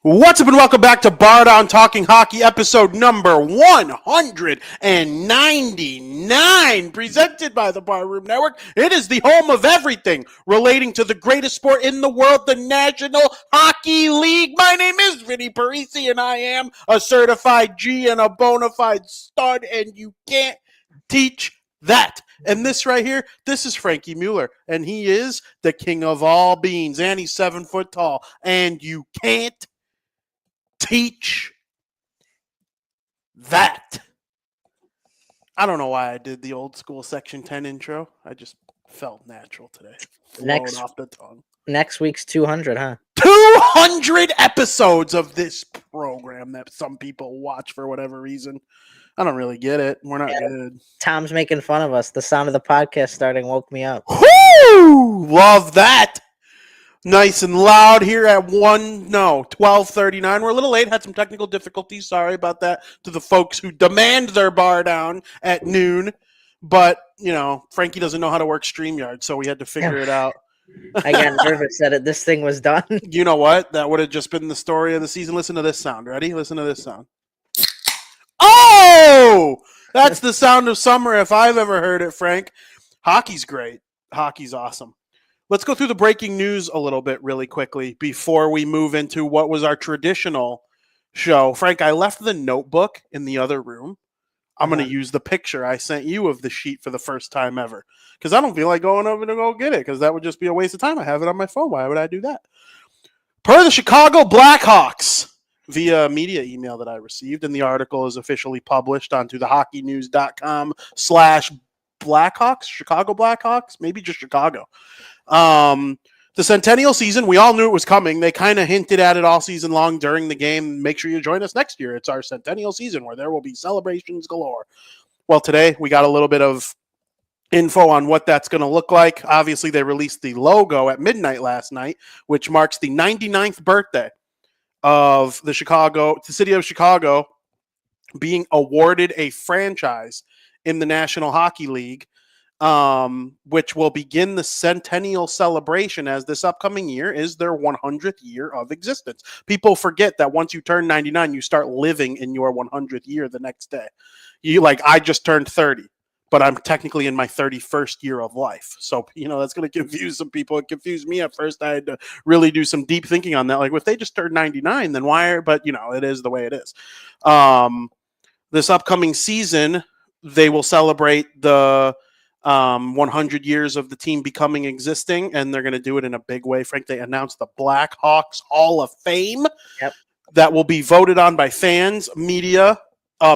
What's up and welcome back to Bardown Talking Hockey, episode number 199, presented by the Barroom Network. It is the home of everything relating to the greatest sport in the world, the National Hockey League. My name is Vinny Parisi, and I am a certified G and a bona fide stud, and you can't teach that. And this right here, this is Frankie Mueller, and he is the king of all beans, and he's 7 foot tall, and you can't teach that. I don't know why I did the old school Section 10 intro. I just felt natural today. Flowing off the tongue. Next week's 200, huh? 200 episodes of this program that some people watch for whatever reason. I don't really get it. We're not good. Tom's making fun of us. The sound of the podcast starting woke me up. Woo! Love that. Nice and loud here at 12:39. We're a little late, had some technical difficulties. Sorry about that to the folks who demand their bar down at noon. But, you know, Frankie doesn't know how to work StreamYard, so we had to figure it out. I got nervous that this thing was done. You know what? That would have just been the story of the season. Listen to this sound. Ready? Listen to this sound. Oh! That's the sound of summer if I've ever heard it, Frank. Hockey's great. Hockey's awesome. Let's go through the breaking news a little bit really quickly before we move into what was our traditional show. Frank, I left the notebook in the other room. I'm going to use the picture I sent you of the sheet for the first time ever because I don't feel like going over to go get it because that would just be a waste of time. I have it on my phone. Why would I do that? Per the Chicago Blackhawks via media email that I received, and the article is officially published onto thehockeynews.com/Blackhawks, Chicago Blackhawks, maybe just Chicago. The Centennial season, we all knew it was coming. They kind of hinted at it all season long during the game. Make sure you join us next year. It's our Centennial season where there will be celebrations galore. Well, today we got a little bit of info on what that's going to look like. Obviously, they released the logo at midnight last night, which marks the 99th birthday of the city of Chicago being awarded a franchise in the National Hockey League. Which will begin the centennial celebration as this upcoming year is their 100th year of existence. People forget that once you turn 99, you start living in your 100th year the next day. I just turned 30, but I'm technically in my 31st year of life. So, that's going to confuse some people. It confused me at first. I had to really do some deep thinking on that. Like, if they just turned 99, then why? But, it is the way it is. This upcoming season, they will celebrate the 100 years of the team becoming existing, and they're going to do it in a big way. Frank, they announced the Blackhawks Hall of Fame that will be voted on by fans, media,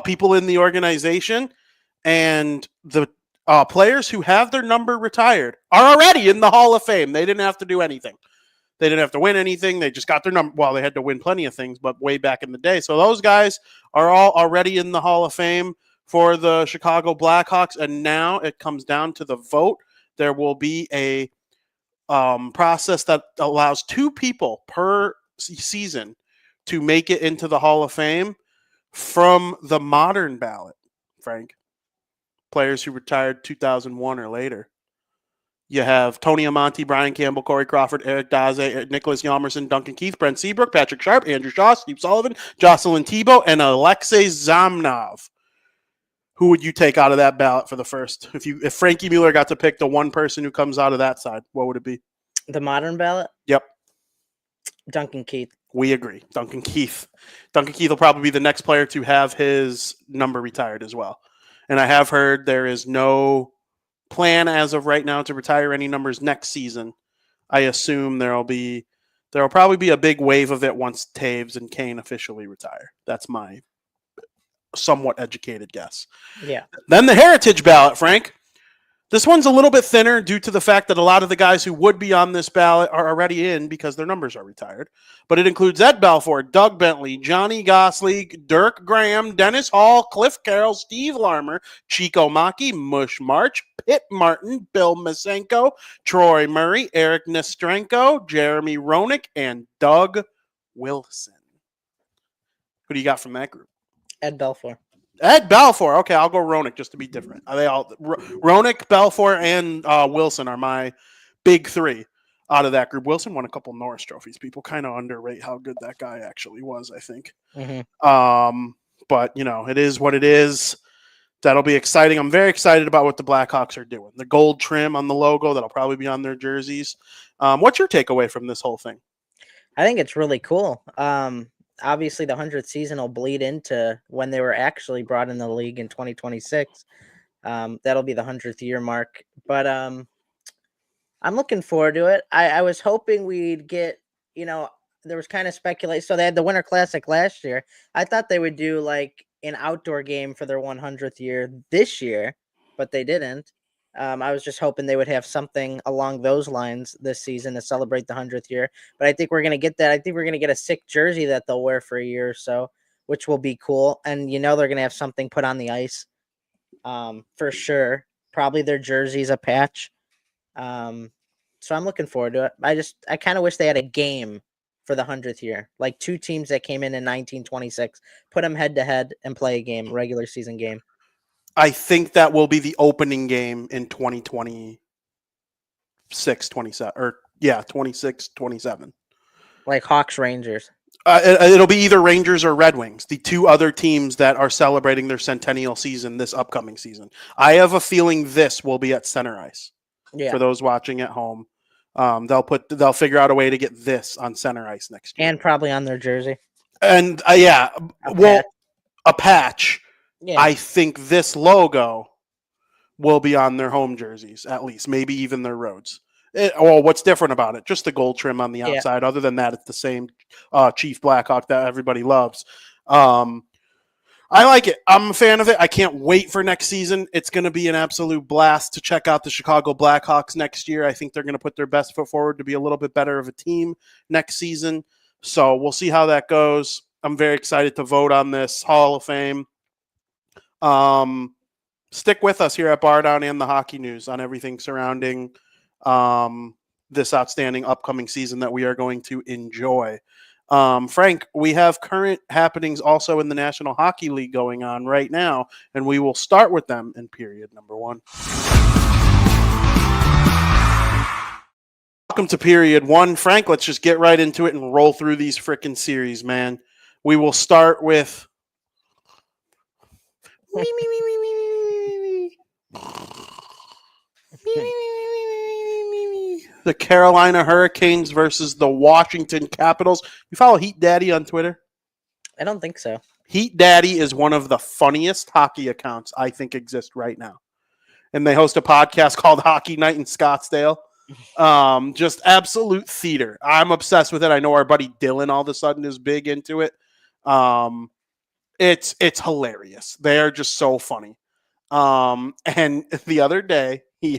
people in the organization, and the players who have their number retired are already in the Hall of Fame. They didn't have to do anything. They didn't have to win anything. They just got their number. Well, they had to win plenty of things, but way back in the day. So those guys are all already in the Hall of Fame for the Chicago Blackhawks, and now it comes down to the vote. There will be a process that allows 2 people per season to make it into the Hall of Fame from the modern ballot, Frank. Players who retired 2001 or later. You have Tony Amonte, Brian Campbell, Corey Crawford, Eric Daze, Nicholas Yalmerson, Duncan Keith, Brent Seabrook, Patrick Sharp, Andrew Shaw, Steve Sullivan, Jocelyn Thibault, and Alexei Zamnov. Who would you take out of that ballot for the first? If Frankie Mueller got to pick the one person who comes out of that side, what would it be? The modern ballot? Yep. Duncan Keith. We agree. Duncan Keith. Duncan Keith will probably be the next player to have his number retired as well. And I have heard there is no plan as of right now to retire any numbers next season. I assume there'll probably be a big wave of it once Taves and Kane officially retire. That's my somewhat educated guess. Yeah. Then the heritage ballot, Frank. This one's a little bit thinner due to the fact that a lot of the guys who would be on this ballot are already in because their numbers are retired. But it includes Ed Belfour, Doug Bentley, Johnny Gosling, Dirk Graham, Dennis Hall, Cliff Carroll, Steve Larmer, Chico Maki, Mush March, Pitt Martin, Bill Masenko, Troy Murray, Eric Nestrenko, Jeremy Roenick, and Doug Wilson. Who do you got from that group? Ed Belfour. Ed Belfour. Okay, I'll go Roenick just to be different. Are they all Roenick, Belfour, and Wilson are my big 3. out of that group. Wilson won a couple Norris trophies. People kind of underrate how good that guy actually was, I think. But, it is what it is. That'll be exciting. I'm very excited about what the Blackhawks are doing. The gold trim on the logo, that'll probably be on their jerseys. What's your takeaway from this whole thing? I think it's really cool. Obviously, the 100th season will bleed into when they were actually brought in the league in 2026. That'll be the 100th year mark. But I'm looking forward to it. I was hoping we'd get, there was kind of speculation. So they had the Winter Classic last year. I thought they would do like an outdoor game for their 100th year this year, but they didn't. I was just hoping they would have something along those lines this season to celebrate the 100th year. But I think we're going to get that. I think we're going to get a sick jersey that they'll wear for a year or so, which will be cool. And, they're going to have something put on the ice for sure. Probably their jerseys, a patch. So I'm looking forward to it. I kind of wish they had a game for the 100th year, like two teams that came in 1926, put them head to head and play a game, regular season game. I think that will be the opening game in 2026, 27, or 26, 27. Like Hawks Rangers. It'll be either Rangers or Red Wings, the two other teams that are celebrating their centennial season this upcoming season. I have a feeling this will be at center ice. Yeah. For those watching at home, they'll figure out a way to get this on center ice next year, and probably on their jersey. And a patch. Yeah. I think this logo will be on their home jerseys, at least, maybe even their roads. What's different about it? Just the gold trim on the outside. Yeah. Other than that, it's the same Chief Blackhawk that everybody loves. I like it. I'm a fan of it. I can't wait for next season. It's going to be an absolute blast to check out the Chicago Blackhawks next year. I think they're going to put their best foot forward to be a little bit better of a team next season. So we'll see how that goes. I'm very excited to vote on this Hall of Fame. Stick with us here at Bardown and the Hockey News on everything surrounding this outstanding upcoming season that we are going to enjoy. Frank, we have current happenings also in the National Hockey League going on right now, and we will start with them in period number 1. Welcome to period 1. Frank, let's just get right into it and roll through these frickin' series, man. We will start with the Carolina Hurricanes versus the Washington Capitals. You follow Heat Daddy on Twitter? I don't think so. Heat Daddy is one of the funniest hockey accounts I think exist right now. And they host a podcast called Hockey Night in Scottsdale. Just absolute theater. I'm obsessed with it. I know our buddy Dylan all of a sudden is big into it. It's hilarious. They are just so funny. And the other day he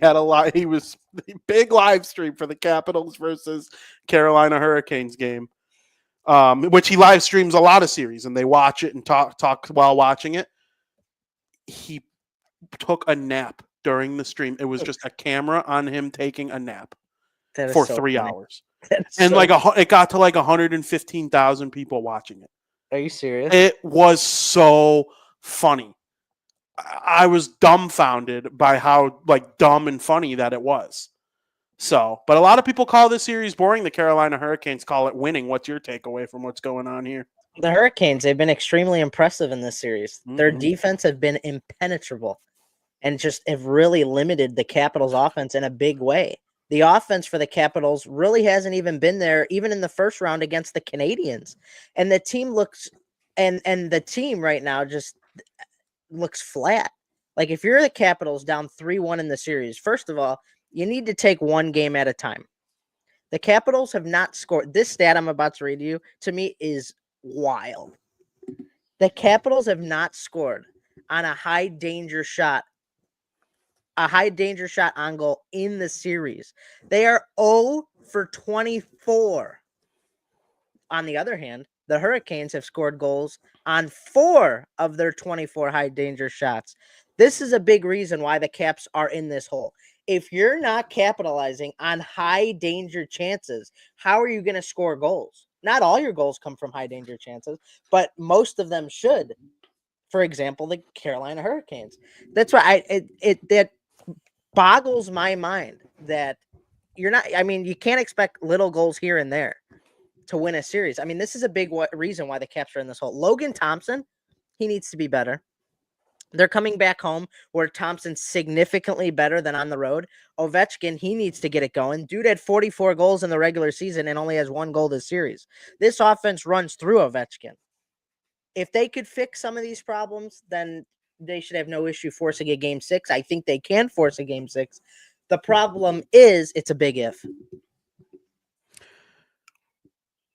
was a big live stream for the Capitals versus Carolina Hurricanes game, which he live streams a lot of series and they watch it and talk while watching it. He took a nap during the stream. It was just a camera on him taking a nap for 3 hours. And it got to like 115,000 people watching it. Are you serious? It was so funny. I was dumbfounded by how dumb and funny that it was. So, but a lot of people call this series boring. The Carolina Hurricanes call it winning. What's your takeaway from what's going on here? The Hurricanes, they've been extremely impressive in this series. Mm-hmm. Their defense have been impenetrable and just have really limited the Capitals offense in a big way. The offense for the Capitals really hasn't even been there, even in the first round against the Canadiens. And the team looks, and the team right now just looks flat. Like if you're the Capitals down 3-1 in the series, first of all, you need to take one game at a time. The Capitals have not scored. This stat I'm about to read you, to me, is wild. The Capitals have not scored on a high danger shot on goal in the series. They are 0 for 24. On the other hand, the Hurricanes have scored goals on 4 of their 24 high danger shots. This is a big reason why the Caps are in this hole. If you're not capitalizing on high danger chances, how are you going to score goals? Not all your goals come from high danger chances, but most of them should. For example, the Carolina Hurricanes. That's why that boggles my mind that you're not. I mean, you can't expect little goals here and there to win a series. I mean, this is a big reason why the Caps are in this hole. Logan Thompson, he needs to be better. They're coming back home where Thompson's significantly better than on the road. Ovechkin, he needs to get it going. Dude had 44 goals in the regular season and only has 1 goal this series. This offense runs through Ovechkin. If they could fix some of these problems, then they should have no issue forcing a game 6. I think they can force a game 6. The problem is it's a big if.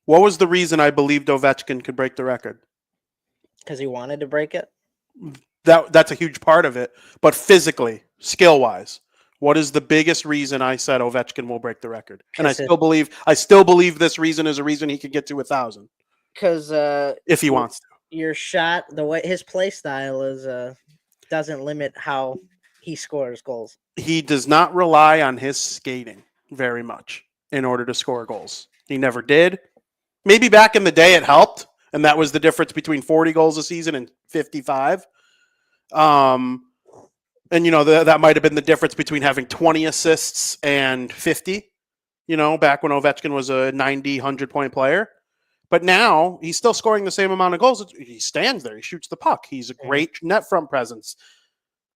What was the reason I believed Ovechkin could break the record? Because he wanted to break it. That's a huge part of it. But physically, skill-wise, what is the biggest reason I said Ovechkin will break the record? And I still believe this reason is a reason he could get to 1,000. Because if he wants to. Your shot, the way his play style is, doesn't limit how he scores goals. He does not rely on his skating very much in order to score goals. He never did. Maybe back in the day it helped, and that was the difference between 40 goals a season and 55. And, that might have been the difference between having 20 assists and 50, back when Ovechkin was a 90, 100-point player. But now he's still scoring the same amount of goals. He stands there. He shoots the puck. He's a great net front presence.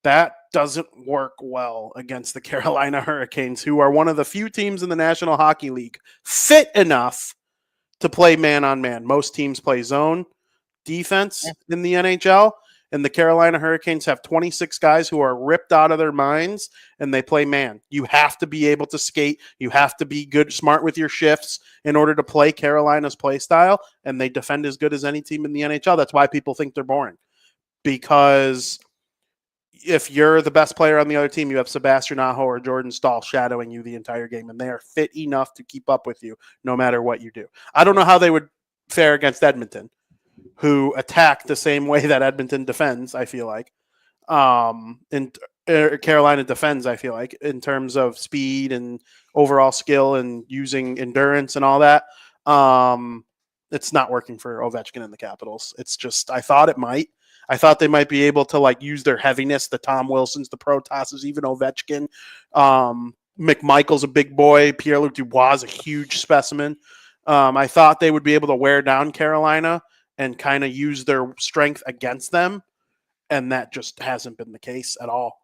That doesn't work well against the Carolina Hurricanes, who are one of the few teams in the National Hockey League fit enough to play man-on-man. Most teams play zone defense in the NHL, and the Carolina Hurricanes have 26 guys who are ripped out of their minds, and they play man. You have to be able to skate. You have to be good, smart with your shifts in order to play Carolina's play style, and they defend as good as any team in the NHL. That's why people think they're boring. Because if you're the best player on the other team, you have Sebastian Aho or Jordan Stahl shadowing you the entire game, and they are fit enough to keep up with you no matter what you do. I don't know how they would fare against Edmonton, who attack the same way that Edmonton defends, I feel like. And Carolina defends, I feel like, in terms of speed and overall skill and using endurance and all that. It's not working for Ovechkin and the Capitals. It's just, I thought it might. I thought they might be able to use their heaviness, the Tom Wilsons, the Protas's, even Ovechkin. McMichael's a big boy. Pierre-Luc Dubois is a huge specimen. I thought they would be able to wear down Carolina and kind of use their strength against them, and that just hasn't been the case at all.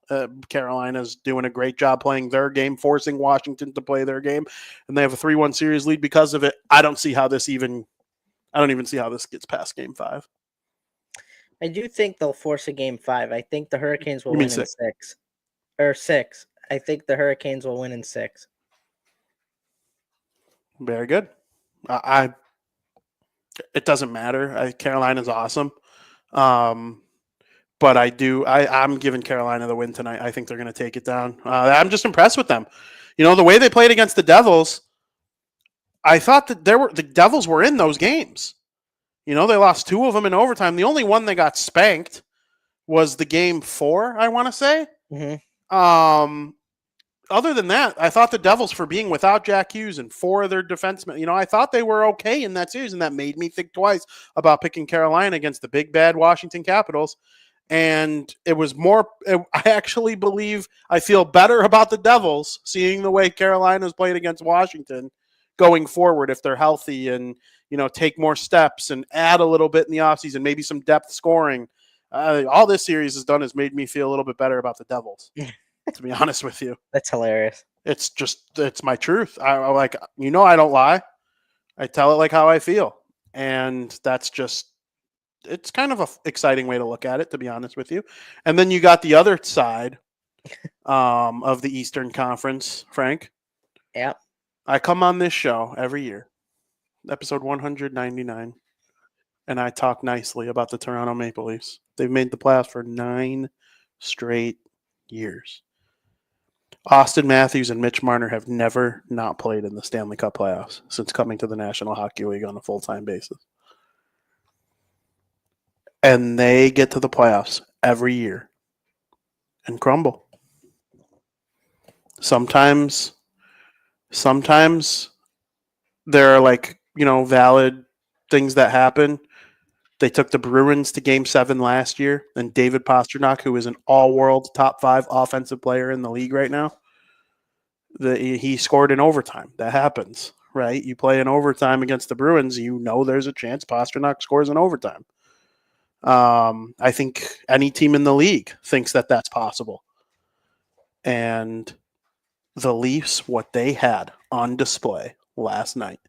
Carolina's doing a great job playing their game, forcing Washington to play their game, and they have a 3-1 series lead because of it. I don't even see how this gets past Game 5. I do think they'll force a Game 5. I think the Hurricanes will win in 6. Or 6. I think the Hurricanes will win in 6. Very good. It doesn't matter. Carolina's awesome. But I'm giving Carolina the win tonight. I think they're going to take it down. I'm just impressed with them. The way they played against the Devils, I thought that the Devils were in those games. They lost 2 of them in overtime. The only one they got spanked was the Game 4, I want to say. Mm-hmm. Other than that, I thought the Devils, for being without Jack Hughes and 4 of their defensemen, I thought they were okay in that series, and that made me think twice about picking Carolina against the big, bad Washington Capitals. And it was I actually believe I feel better about the Devils seeing the way Carolina's played against Washington going forward if they're healthy and, take more steps and add a little bit in the offseason, maybe some depth scoring. All this series has done is made me feel a little bit better about the Devils, to be honest with you. That's hilarious. It's my truth. I don't lie. I tell it like how I feel. And that's just, it's kind of an exciting way to look at it, to be honest with you. And then you got the other side of the Eastern Conference, Frank. Yep. I come on this show every year, episode 199, and I talk nicely about the Toronto Maple Leafs. They've made the playoffs for 9 straight years. Austin Matthews and Mitch Marner have never not played in the Stanley Cup playoffs since coming to the National Hockey League on a full-time basis. And they get to the playoffs every year and crumble. Sometimes there are valid things that happen. They took the Bruins to Game 7 last year, and David Pastrnak, who is an all-world top 5 offensive player in the league right now, He scored in overtime. That happens, right? You play in overtime against the Bruins, you know there's a chance Pastrnak scores in overtime. I think any team in the league thinks that that's possible. And the Leafs, what they had on display last night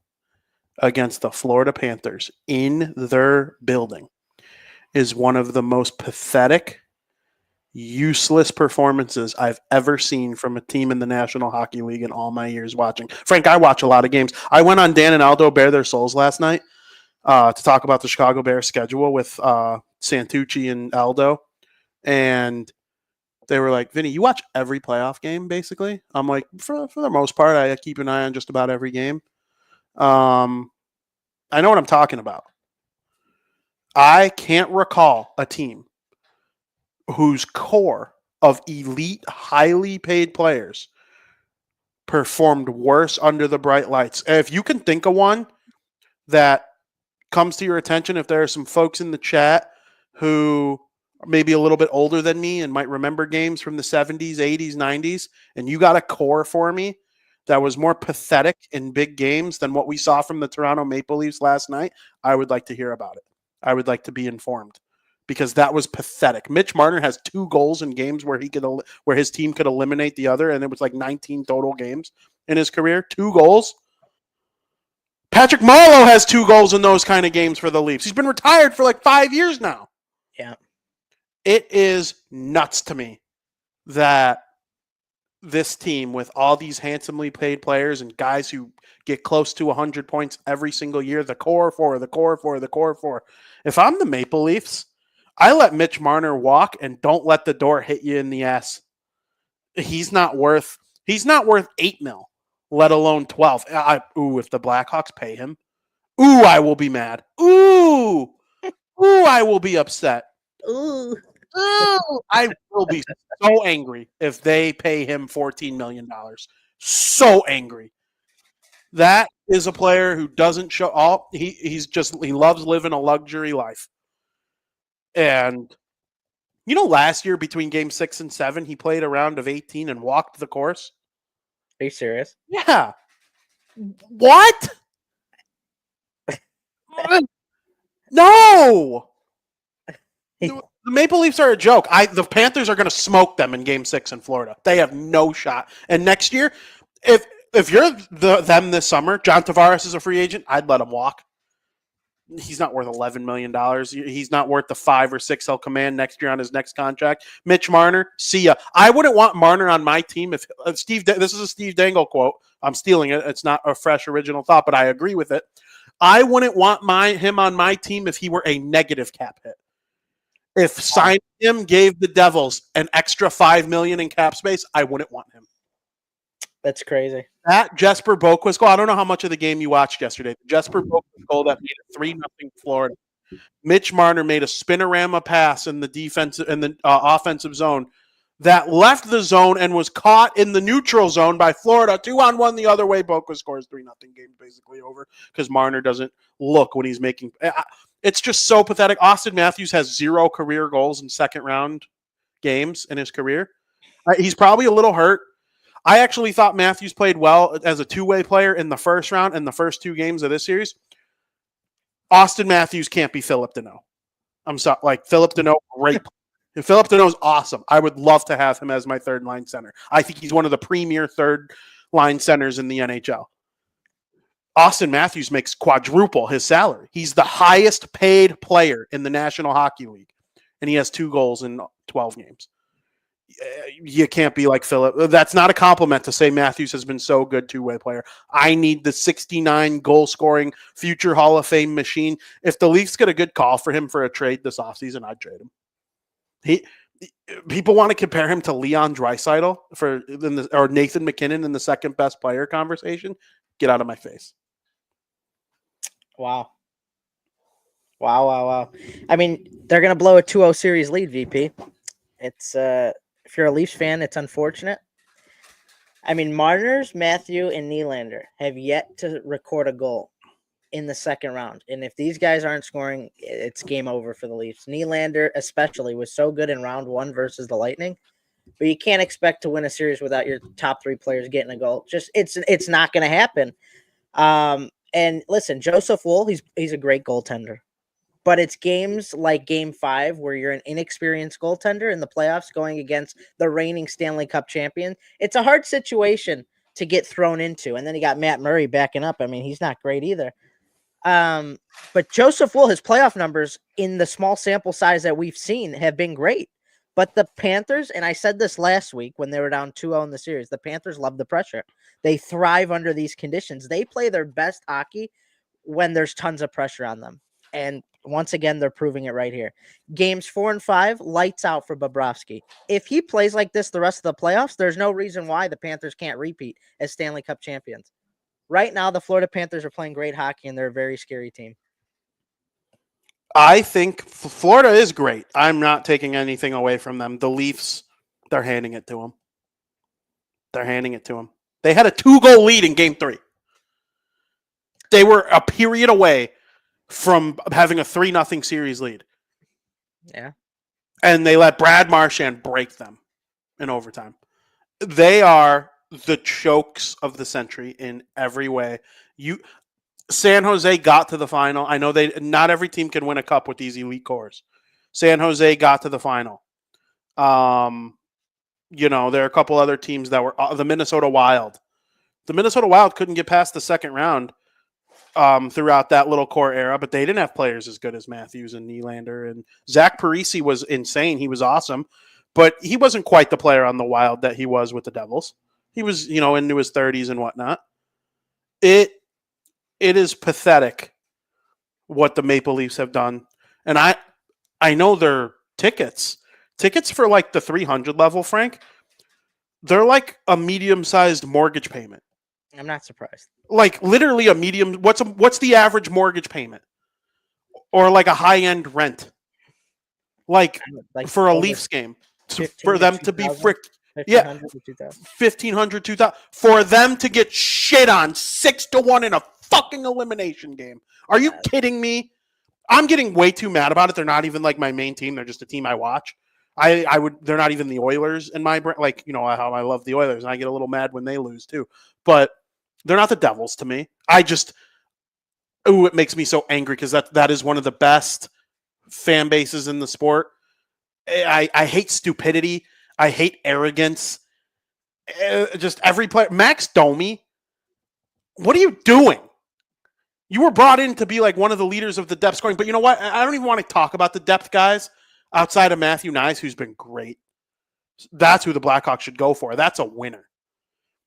against the Florida Panthers in their building is one of the most pathetic, useless performances I've ever seen from a team in the National Hockey League in all my years watching. Frank, I watch a lot of games. I went on Dan and Aldo Bare Their Souls last night to talk about the Chicago Bears schedule with Santucci and Aldo. And they were like, Vinny, you watch every playoff game, basically? I'm like, for the most part, I keep an eye on just about every game. I know what I'm talking about. I can't recall a team whose core of elite, highly paid players performed worse under the bright lights. If you can think of one that comes to your attention, if there are some folks in the chat who are maybe a little bit older than me and might remember games from the 70s, 80s, 90s, and you got a core for me that was more pathetic in big games than what we saw from the Toronto Maple Leafs last night, I would like to hear about it. I would like to be informed because that was pathetic. Mitch Marner has 2 goals in games where where his team could eliminate the other, and it was like 19 total games in his career. 2 goals. Patrick Marleau has 2 goals in those kind of games for the Leafs. He's been retired for like 5 years now. Yeah. It is nuts to me that this team, with all these handsomely paid players and guys who get close to 100 points every single year, the core four. If I'm the Maple Leafs, I let Mitch Marner walk and don't let the door hit you in the ass. He's not worth $8 million, let alone 12. If the Blackhawks pay him, I will be mad. I will be upset. I will be so angry if they pay him $14 million. So angry. That is a player who doesn't show all. He loves living a luxury life. And last year between game 6 and 7, he played a round of 18 and walked the course. Are you serious? Yeah. What? No. The Maple Leafs are a joke. The Panthers are going to smoke them in game 6 in Florida. They have no shot. And next year, if you're them this summer, John Tavares is a free agent, I'd let him walk. He's not worth $11 million. He's not worth the 5 or 6 he'll command next year on his next contract. Mitch Marner, see ya. I wouldn't want Marner on my team if Steve. This is a Steve Dangle quote. I'm stealing it. It's not a fresh original thought, but I agree with it. I wouldn't want him on my team if he were a negative cap hit. If signing him gave the Devils an extra $5 million in cap space, I wouldn't want him. That's crazy. That Jesper Boquist goal, I don't know how much of the game you watched yesterday. The Jesper Boquist goal that made it 3-0 Florida. Mitch Marner made a spinorama pass in the defensive and the offensive zone that left the zone and was caught in the neutral zone by Florida. 2-on-1 the other way. Boquist scores 3-0. Game basically over because Marner doesn't look when he's making. It's just so pathetic. Austin Matthews has 0 career goals in second round games in his career. He's probably a little hurt. I actually thought Matthews played well as a 2-way player in the first round and the first 2 games of this series. Austin Matthews can't be Philip Deneau. I'm sorry. Philip Deneau, great. Philip Deneau's awesome. I would love to have him as my third line center. I think he's one of the premier third line centers in the NHL. Austin Matthews makes quadruple his salary. He's the highest paid player in the National Hockey League, and he has 2 goals in 12 games. You can't be like Philip. That's not a compliment to say Matthews has been so good 2-way player. I need the 69 goal scoring future Hall of Fame machine. If the Leafs get a good call for him for a trade this offseason, I'd trade him. People want to compare him to Leon Draisaitl or Nathan McKinnon in the second best player conversation. Get out of my face. Wow. I mean, they're going to blow a 2-0 series lead, VP. It's if you're a Leafs fan, it's unfortunate. I mean, Marner's, Matthew, and Nylander have yet to record a goal in the second round. And if these guys aren't scoring, it's game over for the Leafs. Nylander especially was so good in round 1 versus the Lightning. but you can't expect to win a series without your top 3 players getting a goal. Just it's not going to happen. And listen, Joseph Wool, he's a great goaltender. But it's games like Game 5 where you're an inexperienced goaltender in the playoffs going against the reigning Stanley Cup champion. It's a hard situation to get thrown into. And then you got Matt Murray backing up. I mean, he's not great either. But Joseph Wool, his playoff numbers in the small sample size that we've seen have been great. But the Panthers, and I said this last week when they were down 2-0 in the series, the Panthers love the pressure. They thrive under these conditions. They play their best hockey when there's tons of pressure on them. And once again, they're proving it right here. Games 4 and 5, lights out for Bobrovsky. If he plays like this the rest of the playoffs, there's no reason why the Panthers can't repeat as Stanley Cup champions. Right now, the Florida Panthers are playing great hockey, and they're a very scary team. I think Florida is great. I'm not taking anything away from them. The Leafs, they're handing it to them. They're handing it to them. They had a 2-goal lead in Game 3. They were a period away from having a 3-0 series lead. Yeah. And they let Brad Marchand break them in overtime. They are the chokes of the century in every way. San Jose got to the final. I know not every team can win a cup with these elite cores. San Jose got to the final. There are a couple other teams that were the Minnesota Wild. The Minnesota Wild couldn't get past the second round throughout that little core era, but they didn't have players as good as Matthews and Nylander. And Zach Parise was insane. He was awesome, but he wasn't quite the player on the Wild that he was with the Devils. He was, into his 30s and whatnot. It is pathetic what the Maple Leafs have done. And I know their tickets for like the 300 level, Frank, they're like a medium-sized mortgage payment. I'm not surprised. Like literally a medium. What's the average mortgage payment? Or like a high-end rent? Like for a Leafs game. For them to be fricked. Yeah, 1,500, 2,000. For them to get shit on 6-1 in a fucking elimination game. Are you kidding me? I'm getting way too mad about it. They're not even like my main team. They're just a team I watch. They're not even the Oilers in my brain. Like, how I love the Oilers, and I get a little mad when they lose too. But they're not the Devils to me. It makes me so angry because that is one of the best fan bases in the sport. I hate stupidity. I hate arrogance. Just every player. Max Domi, what are you doing? You were brought in to be like one of the leaders of the depth scoring, but you know what? I don't even want to talk about the depth guys outside of Matthew Nyes, who's been great. That's who the Blackhawks should go for. That's a winner.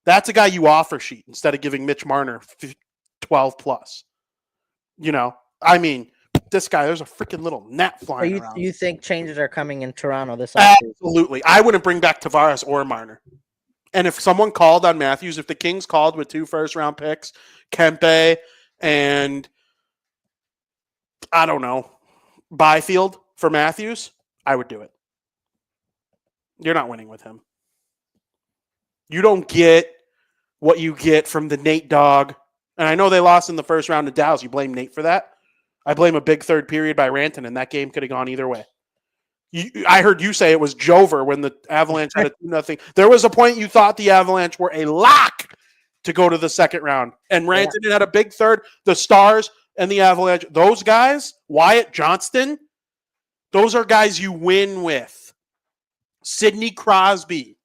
That's a guy you offer sheet instead of giving Mitch Marner 12 plus. I mean, this guy, there's a freaking little net flying around. You think changes are coming in Toronto this offseason? Absolutely. I wouldn't bring back Tavares or Marner. And if someone called on Matthews, if the Kings called with 2 first-round picks, Kempe and, I don't know, Byfield for Matthews, I would do it. You're not winning with him. You don't get what you get from the Nate Dogg. And I know they lost in the first round to Dallas. You blame Nate for that? I blame a big third period by Rantanen, and that game could have gone either way. I heard you say it was Jover when the Avalanche had a 2-0. There was a point you thought the Avalanche were a lock to go to the second round. And Rantanen had a big third. The Stars and the Avalanche, those guys, Wyatt Johnston, those are guys you win with. Sidney Crosby.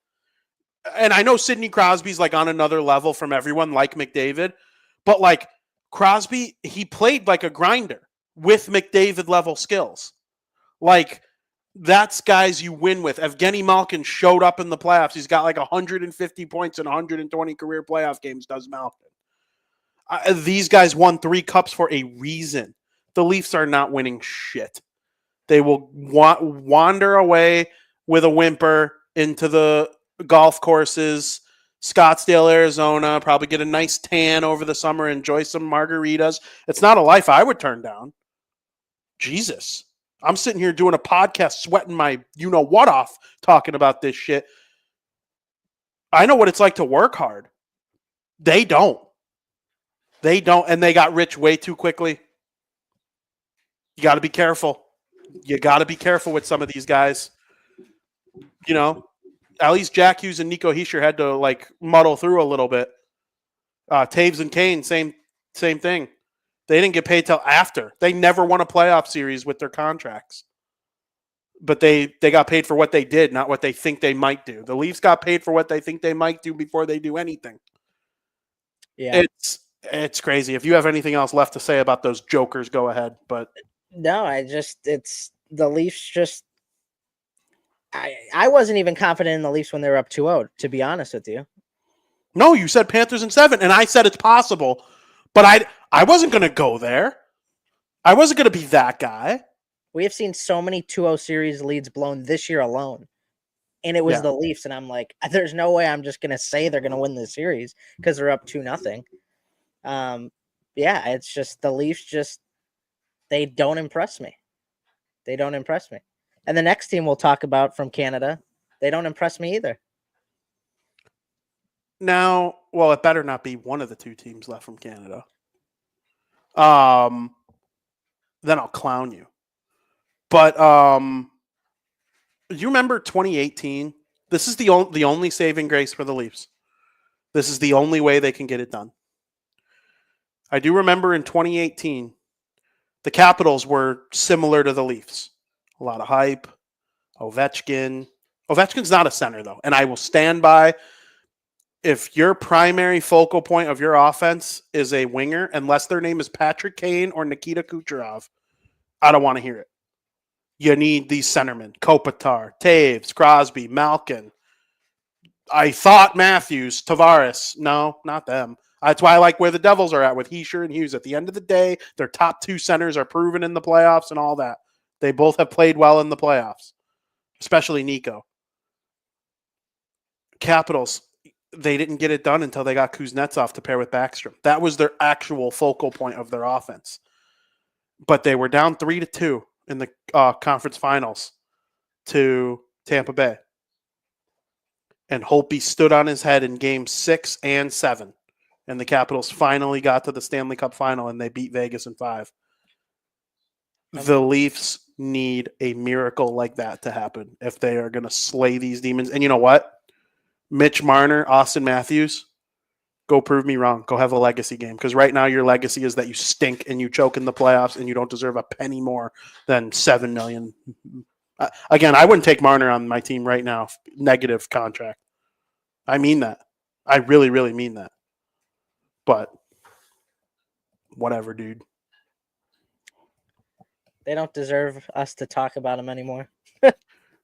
And I know Sidney Crosby's like on another level from everyone like McDavid, but like Crosby, he played like a grinder with McDavid level skills. Like that's guys you win with. Evgeny Malkin showed up in the playoffs. He's got like 150 points in 120 career playoff games, does Malkin. These guys won 3 cups for a reason. The Leafs are not winning shit. They will wander away with a whimper into the golf courses, Scottsdale, Arizona, probably get a nice tan over the summer, enjoy some margaritas. It's not a life I would turn down. Jesus. I'm sitting here doing a podcast, sweating my you-know-what off, talking about this shit. I know what it's like to work hard. They don't. And they got rich way too quickly. You got to be careful. You got to be careful with some of these guys. At least Jack Hughes and Nico Hischier had to like muddle through a little bit. Taves and Kane, same thing. They didn't get paid till after. They never won a playoff series with their contracts. But they got paid for what they did, not what they think they might do. The Leafs got paid for what they think they might do before they do anything. Yeah. It's crazy. If you have anything else left to say about those jokers, go ahead. But no, it's the Leafs just I wasn't even confident in the Leafs when they were up 2-0, to be honest with you. No, you said Panthers in 7, and I said it's possible, but I wasn't going to go there. I wasn't going to be that guy. We have seen so many 2-0 series leads blown this year alone, and it was the Leafs, and I'm like, there's no way I'm just going to say they're going to win the series because they're up 2-0. Yeah, it's just the Leafs they don't impress me. They don't impress me. And the next team we'll talk about from Canada, they don't impress me either. Now, well, it better not be one of the two teams left from Canada. Then I'll clown you. But you remember 2018? This is the only saving grace for the Leafs. This is the only way they can get it done. I do remember in 2018, the Capitals were similar to the Leafs. A lot of hype. Ovechkin. Ovechkin's not a center, though. And I will stand by, if your primary focal point of your offense is a winger, unless their name is Patrick Kane or Nikita Kucherov, I don't want to hear it. You need these centermen. Kopitar, Taves, Crosby, Malkin. I thought Matthews, Tavares. No, not them. That's why I like where the Devils are at with Hischier and Hughes. At the end of the day, their top two centers are proven in the playoffs and all that. They both have played well in the playoffs, especially Nico. Capitals, they didn't get it done until they got Kuznetsov to pair with Backstrom. That was their actual focal point of their offense. But they were down 3-2 in the conference finals to Tampa Bay. And Holtby stood on his head in games 6 and 7. And the Capitals finally got to the Stanley Cup final, and they beat Vegas in 5. The Leafs need a miracle like that to happen if they are going to slay these demons. And you know what? Mitch Marner, Austin Matthews, go prove me wrong. Go have a legacy game. Because right now your legacy is that you stink and you choke in the playoffs and you don't deserve a penny more than $7 million. Again, I wouldn't take Marner on my team right now. Negative contract. I mean that. I really, really mean that. But whatever, dude. They don't deserve us to talk about them anymore.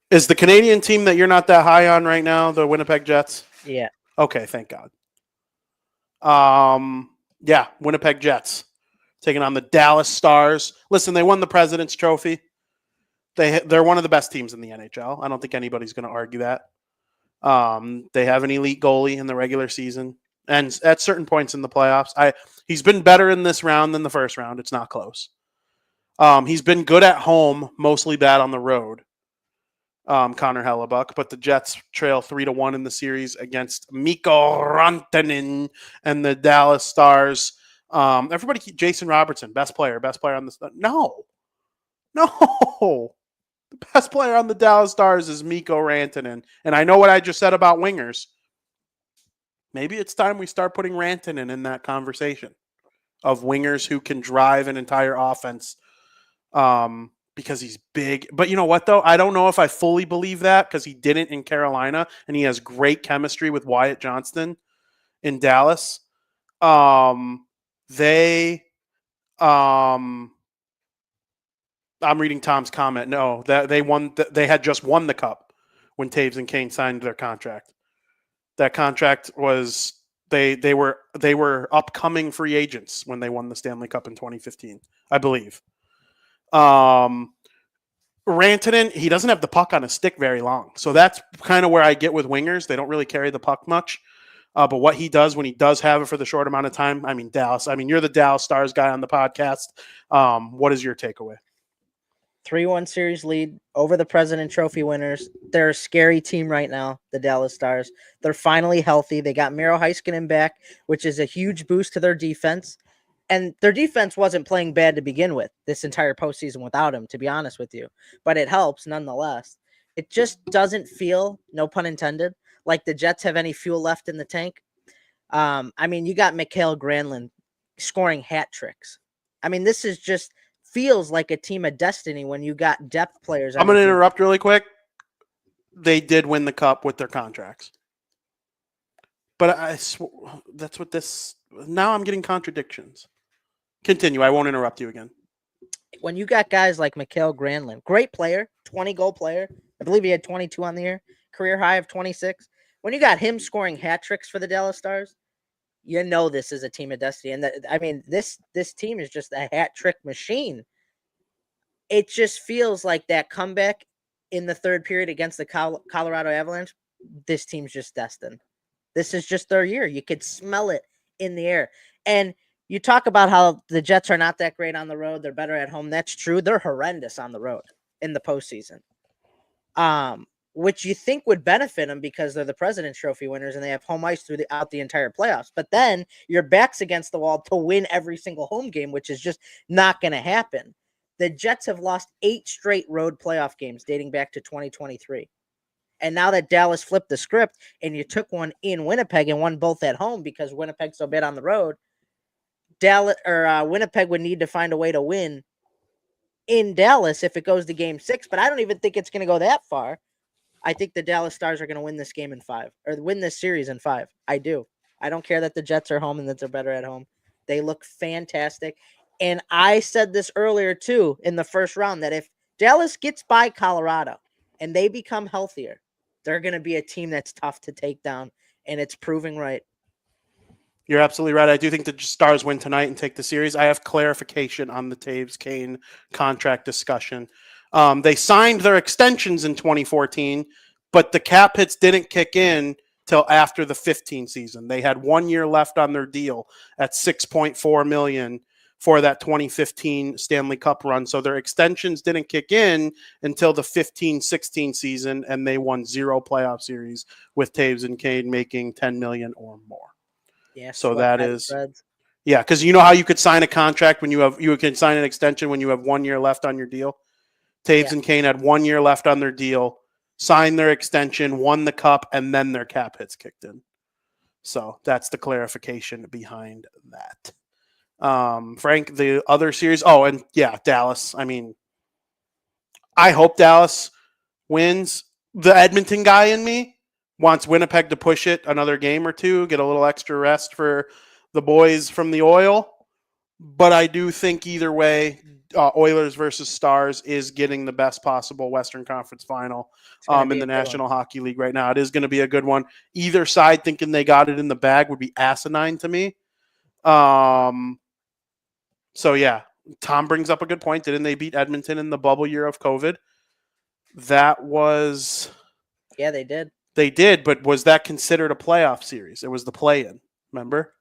Is the Canadian team that you're not that high on right now the Winnipeg Jets? Yeah. Okay, thank God. Yeah, Winnipeg Jets taking on the Dallas Stars. Listen, they won the President's Trophy. They're one of the best teams in the NHL. I don't think anybody's going to argue that. They have an elite goalie in the regular season, and at certain points in the playoffs, he's been better in this round than the first round. It's not close. He's been good at home, mostly bad on the road. Connor Hellebuck, but the Jets trail 3-1 in the series against Mikko Rantanen and the Dallas Stars. Everybody keep Jason Robertson, best player on the no. The best player on the Dallas Stars is Mikko Rantanen, and I know what I just said about wingers. Maybe it's time we start putting Rantanen in that conversation of wingers who can drive an entire offense. Because he's big. But you know what, though? I don't know if I fully believe that because he didn't in Carolina, and he has great chemistry with Wyatt Johnston in Dallas. I'm reading Tom's comment. No, that they had just won the Cup when Taves and Kane signed their contract. That contract was they were upcoming free agents when they won the Stanley Cup in 2015, I believe. Rantanen, he doesn't have the puck on his stick very long. So that's kind of where I get with wingers. They don't really carry the puck much. But what he does when he does have it for the short amount of time, Dallas. You're the Dallas Stars guy on the podcast. What is your takeaway? 3-1 series lead over the President Trophy winners. They're a scary team right now, the Dallas Stars. They're finally healthy. They got Miro Heiskanen back, which is a huge boost to their defense. And their defense wasn't playing bad to begin with this entire postseason without him, to be honest with you. But it helps nonetheless. It just doesn't feel, no pun intended, like the Jets have any fuel left in the tank. I mean, you got Mikael Granlund scoring hat tricks. I mean, this is just feels like a team of destiny when you got depth players. I'm going to interrupt really quick. They did win the cup with their contracts. But that's what this... Now I'm getting contradictions. Continue. I won't interrupt you again. When you got guys like Mikael Granlund, great player, 20-goal player. I believe he had 22 on the year, career high of 26. When you got him scoring hat tricks for the Dallas Stars, you know this is a team of destiny. And I mean, this team is just a hat trick machine. It just feels like that comeback in the third period against the Colorado Avalanche. This team's just destined. This is just their year. You could smell it in the air. And you talk about how the Jets are not that great on the road. They're better at home. That's true. They're horrendous on the road in the postseason. Which you think would benefit them because they're the President's Trophy winners and they have home ice throughout the entire playoffs. But then your back's against the wall to win every single home game, which is just not going to happen. The Jets have lost 8 straight road playoff games dating back to 2023. And now that Dallas flipped the script and you took one in Winnipeg and won both at home because Winnipeg's so bad on the road, Winnipeg would need to find a way to win in Dallas if it goes to game 6. But I don't even think it's going to go that far. I think the Dallas Stars are going to win this game in 5 or win this series in 5. I do. I don't care that the Jets are home and that they're better at home. They look fantastic. And I said this earlier, too, in the first round, that if Dallas gets by Colorado and they become healthier, they're going to be a team that's tough to take down, and it's proving right. You're absolutely right. I do think the Stars win tonight and take the series. I have clarification on the Taves-Kane contract discussion. They signed their extensions in 2014, but the cap hits didn't kick in till after the 15 season. They had 1 year left on their deal at $6.4 million for that 2015 Stanley Cup run. So their extensions didn't kick in until the 15-16 season, and they won 0 playoff series with Taves and Kane making $10 million or more. Yeah, so that is Reds. Yeah, because you know how you could sign a contract when you can sign an extension when you have 1 year left on your deal. Taves and Kane had 1 year left on their deal, signed their extension, won the cup, and then their cap hits kicked in. So that's the clarification behind that. Frank, the other series. Oh, and yeah, Dallas. I mean, I hope Dallas wins. The Edmonton guy in me wants Winnipeg to push it another game or two, get a little extra rest for the boys from the Oil. But I do think either way, Oilers versus Stars is getting the best possible Western Conference final in the National Hockey League right now. It is going to be a good one. Either side thinking they got it in the bag would be asinine to me. So, yeah, Tom brings up a good point. Didn't they beat Edmonton in the bubble year of COVID? That was... Yeah, they did. They did, but was that considered a playoff series? It was the play-in, remember?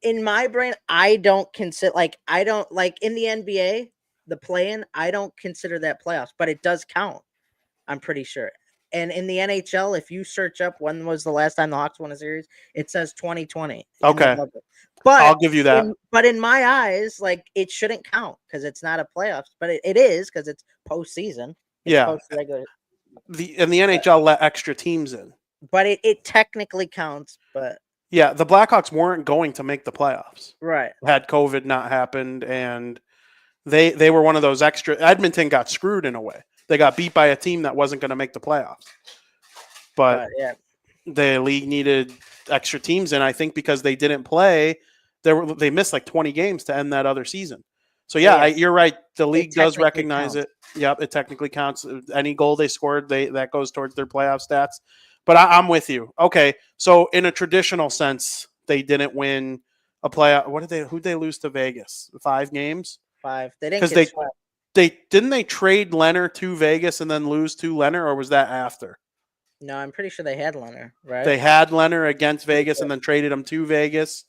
In my brain, I don't consider, in the NBA, the play-in, I don't consider that playoffs, but it does count, I'm pretty sure. And in the NHL, if you search up when was the last time the Hawks won a series, it says 2020. Okay. But I'll give you that. But in my eyes, it shouldn't count because it's not a playoffs, but it is because it's postseason. Yeah. Post-regular. The NHL let extra teams in. But it technically counts, but... Yeah, the Blackhawks weren't going to make the playoffs. Right. Had COVID not happened, and they were one of those extra... Edmonton got screwed in a way. They got beat by a team that wasn't going to make the playoffs. But the league needed extra teams in, I think, because they didn't play. They missed 20 games to end that other season. So, you're right. The league does recognize it. Yep, it technically counts. Any goal they scored, that goes towards their playoff stats. But I'm with you. Okay, so in a traditional sense, they didn't win a playoff. Who'd they lose to Vegas? 5 games? 5. They didn't get swept. Didn't they trade Leonard to Vegas and then lose to Leonard, or was that after? No, I'm pretty sure they had Leonard, right? They had Leonard against Vegas and then traded him to Vegas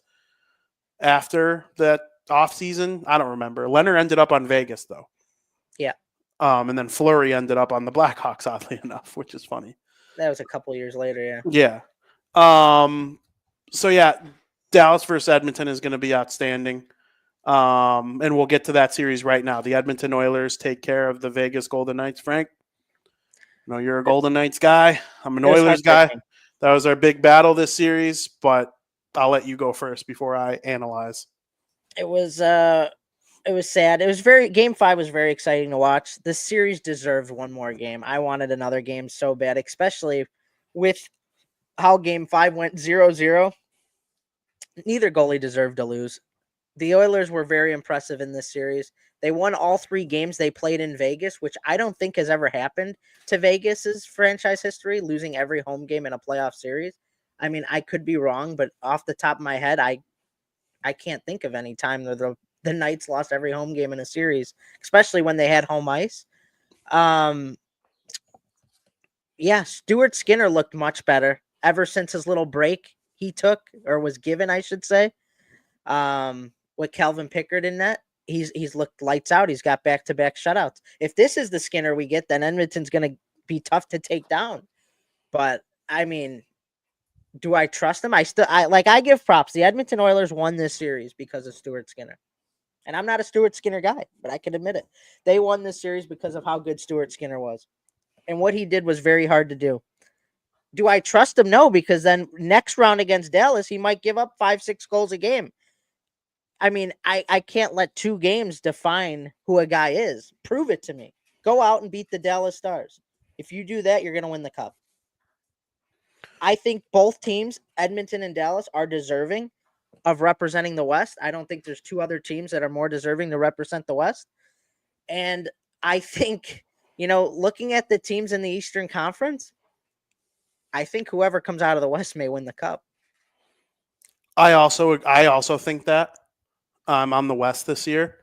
after that offseason. I don't remember. Leonard ended up on Vegas, though. Yeah. And then Fleury ended up on the Blackhawks, oddly enough, which is funny. That was a couple years later, yeah. Yeah. So, Dallas versus Edmonton is going to be outstanding. And we'll get to that series right now. The Edmonton Oilers take care of the Vegas Golden Knights. Frank, I know you're a Golden Knights guy. I'm an It was Oilers guy. heartbreaking. That was our big battle this series, but I'll let you go first before I analyze. It was sad. It was Game 5 was very exciting to watch. This series deserved one more game. I wanted another game so bad, especially with how Game 5 went 0-0. Neither goalie deserved to lose. The Oilers were very impressive in this series. They won all 3 games they played in Vegas, which I don't think has ever happened to Vegas's franchise history, losing every home game in a playoff series. I mean, I could be wrong, but off the top of my head, I can't think of any time that the Knights lost every home game in a series, especially when they had home ice. Yeah, Stuart Skinner looked much better ever since his little break he took, or was given, I should say. With Calvin Pickard in net, he's looked lights out. He's got back-to-back shutouts. If this is the Skinner we get, then Edmonton's going to be tough to take down. But I mean, do I trust him? I give props. The Edmonton Oilers won this series because of Stuart Skinner. And I'm not a Stuart Skinner guy, but I can admit it. They won this series because of how good Stuart Skinner was. And what he did was very hard to do. Do I trust him? No, because then next round against Dallas, he might give up 5-6 goals a game. I mean, I can't let 2 games define who a guy is. Prove it to me. Go out and beat the Dallas Stars. If you do that, you're going to win the cup. I think both teams, Edmonton and Dallas, are deserving of representing the West. I don't think there's 2 other teams that are more deserving to represent the West. And I think, looking at the teams in the Eastern Conference, I think whoever comes out of the West may win the cup. I also think that on the West this year.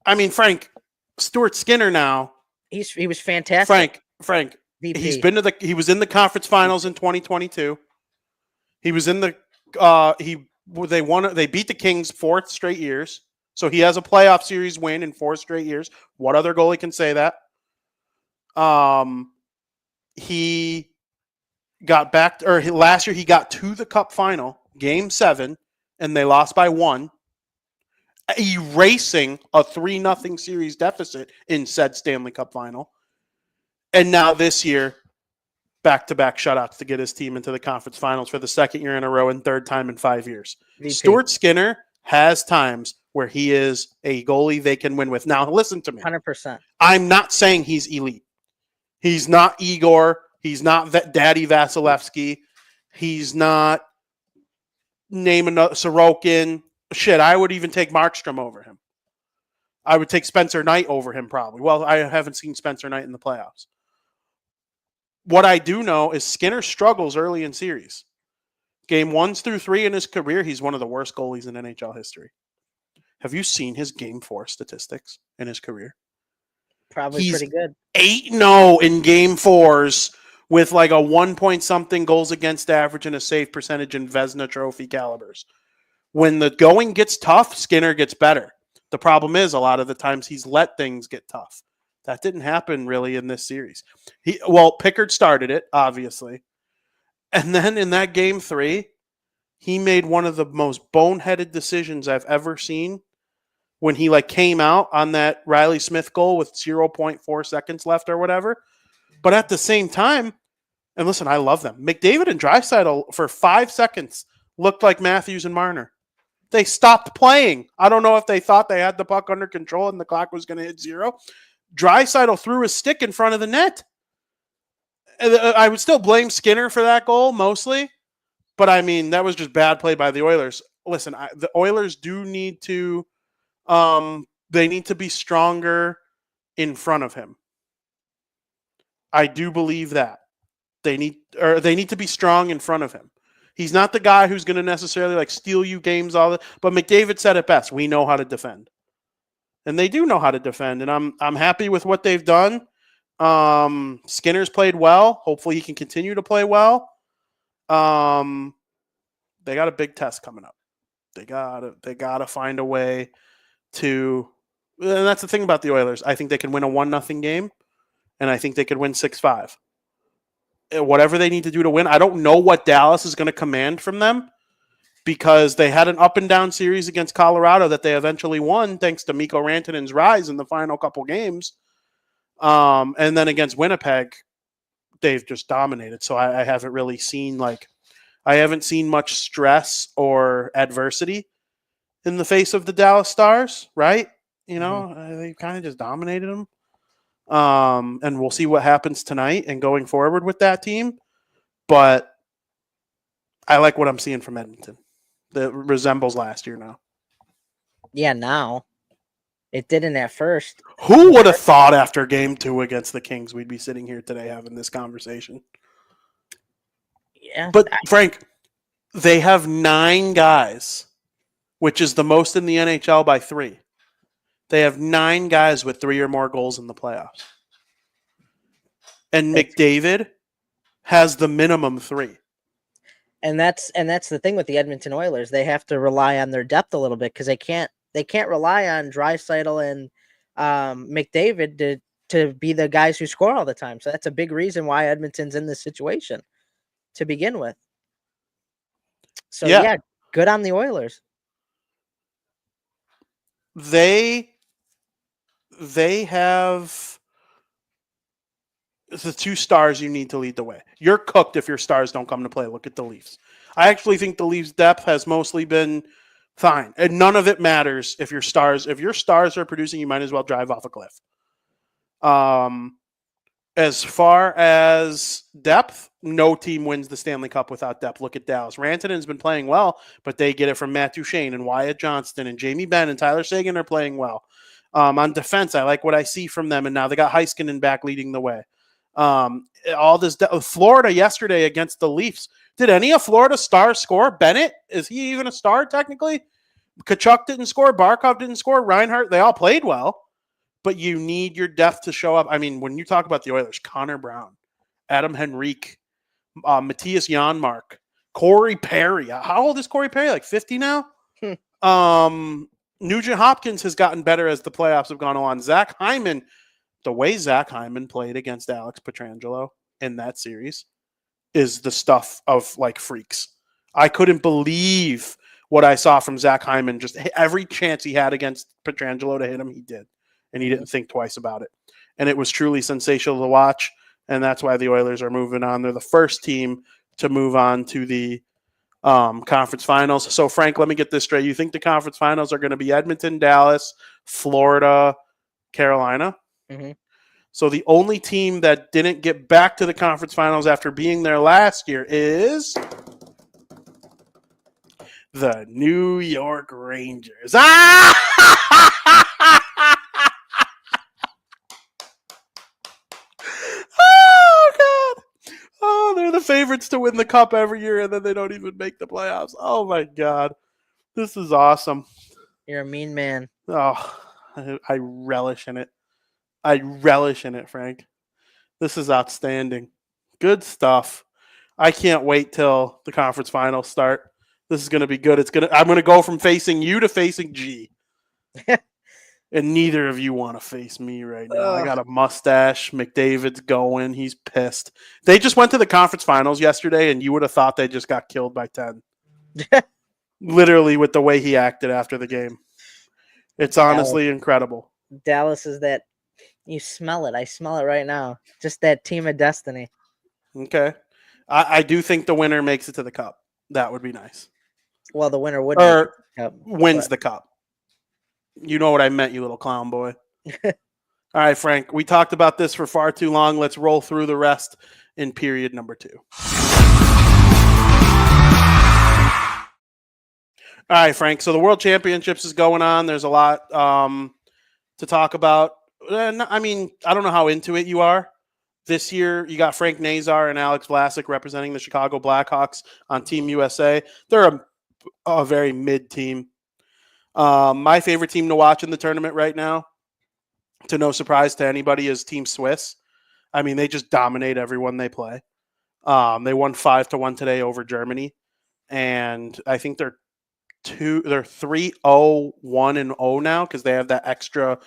I mean, Frank, Stuart Skinner now. He was fantastic. Frank. VP. He was in the conference finals in 2022. He was in the they beat the Kings 4 straight years. So he has a playoff series win in 4 straight years. What other goalie can say that? He got back, last year he got to the Cup final, Game 7, and they lost by 1, erasing a 3-0 series deficit in said Stanley Cup final. And now this year, back-to-back shutouts to get his team into the conference finals for the 2nd year in a row and 3rd time in 5 years. VP. Stuart Skinner has times where he is a goalie they can win with. Now, listen to me. 100%. I'm not saying he's elite. He's not Igor. He's not Daddy Vasilevsky. He's not name another Sorokin. Shit, I would even take Markstrom over him. I would take Spencer Knight over him probably. Well, I haven't seen Spencer Knight in the playoffs. What I do know is Skinner struggles early in series. Game 1s through 3 in his career, he's one of the worst goalies in NHL history. Have you seen his Game 4 statistics in his career? Probably pretty good. 8-0 in Game 4s with like a 1-point-something goals against average and a save percentage in Vezina Trophy calibers. When the going gets tough, Skinner gets better. The problem is a lot of the times he's let things get tough. That didn't happen really in this series. Pickard started it, obviously. And then in that Game 3, he made one of the most boneheaded decisions I've ever seen when he came out on that Riley Smith goal with 0.4 seconds left or whatever. But at the same time, and listen, I love them. McDavid and Draisaitl for 5 seconds looked like Matthews and Marner. They stopped playing. I don't know if they thought they had the puck under control and the clock was going to hit 0. Draisaitl threw his stick in front of the net. I would still blame Skinner for that goal mostly, but I mean, that was just bad play by the Oilers. Listen, the Oilers do need to they need to be stronger in front of him. I do believe that. They need to be strong in front of him. He's not the guy who's going to necessarily steal you games but McDavid said it best. We know how to defend. And they do know how to defend, and I'm happy with what they've done. Skinner's played well. Hopefully he can continue to play well. They got a big test coming up. They gotta find a way to, and that's the thing about the Oilers. I think they can win a 1-0 game, and I think they could win 6-5. Whatever they need to do to win. I don't know what Dallas is going to command from them because they had an up and down series against Colorado that they eventually won thanks to Mikko Rantanen's rise in the final couple games. And then against Winnipeg, they've just dominated. So I haven't really seen I haven't seen much stress or adversity in the face of the Dallas Stars, right? You know, they kind of just dominated them. And we'll see what happens tonight and going forward with that team. But I like what I'm seeing from Edmonton. That resembles last year now. Yeah, now. It didn't at first. Who would have thought after game 2 against the Kings we'd be sitting here today having this conversation? Yeah. But Frank, they have 9 guys, which is the most in the NHL by 3. They have 9 guys with 3 or more goals in the playoffs. And McDavid has the minimum 3. And that's the thing with the Edmonton Oilers. They have to rely on their depth a little bit because they can't rely on Draisaitl and McDavid to be the guys who score all the time. So that's a big reason why Edmonton's in this situation to begin with. So yeah good on the Oilers. They have the 2 stars you need to lead the way. You're cooked if your stars don't come to play. Look at the Leafs. I actually think the Leafs' depth has mostly been fine, and none of it matters if your stars are producing. You might as well drive off a cliff. As far as depth, no team wins the Stanley Cup without depth. Look at Dallas. Rantanen's been playing well, but they get it from Matt Duchene and Wyatt Johnston and Jamie Benn and Tyler Seguin are playing well. On defense, I like what I see from them, and now they got Heiskanen back leading the way. All this Florida yesterday against the Leafs. Did any of Florida's stars score? Bennett, is he even a star technically? Kachuk didn't score. Barkov didn't score. Reinhart, they all played well. But you need your depth to show up. I mean, when you talk about the Oilers, Connor Brown, Adam Henrique, Matthias Janmark, Corey Perry. How old is Corey Perry? Like 50 now? Nugent Hopkins has gotten better as the playoffs have gone on. Zach Hyman, the way Zach Hyman played against Alex Pietrangelo in that series is the stuff of like freaks. I couldn't believe what I saw from Zach Hyman. Just every chance he had against Pietrangelo to hit him, he did. And he didn't think twice about it. And it was truly sensational to watch. And that's why the Oilers are moving on. They're the first team to move on to the conference finals. So, Frank, let me get this straight. You think the conference finals are going to be Edmonton, Dallas, Florida, Carolina? Mm-hmm. So the only team that didn't get back to the conference finals after being there last year is the New York Rangers. Oh, God. Oh, they're the favorites to win the cup every year, and then they don't even make the playoffs. Oh, my God. This is awesome. You're a mean man. Oh, I relish in it. I relish in it, Frank. This is outstanding. Good stuff. I can't wait till the conference finals start. This is going to be good. I'm going to go from facing you to facing G. And neither of you want to face me right now. I got a mustache. McDavid's going. He's pissed. They just went to the conference finals yesterday, and you would have thought they just got killed by 10. Literally with the way he acted after the game. It's honestly incredible. Dallas is that. You smell it. I smell it right now. Just that team of destiny. Okay. I do think the winner makes it to the cup. That would be nice. Well, the winner would wins the cup. You know what I meant, you little clown boy. All right, Frank. We talked about this for far too long. Let's roll through the rest in period number 2. All right, Frank. So the World Championships is going on. There's a lot to talk about. I mean, I don't know how into it you are. This year, you got Frank Nazar and Alex Vlasic representing the Chicago Blackhawks on Team USA. They're a very mid team. My favorite team to watch in the tournament right now, to no surprise to anybody, is Team Swiss. I mean, they just dominate everyone they play. They won 5-1 today over Germany, and I think they're 3-0-1-0 now because they have that extra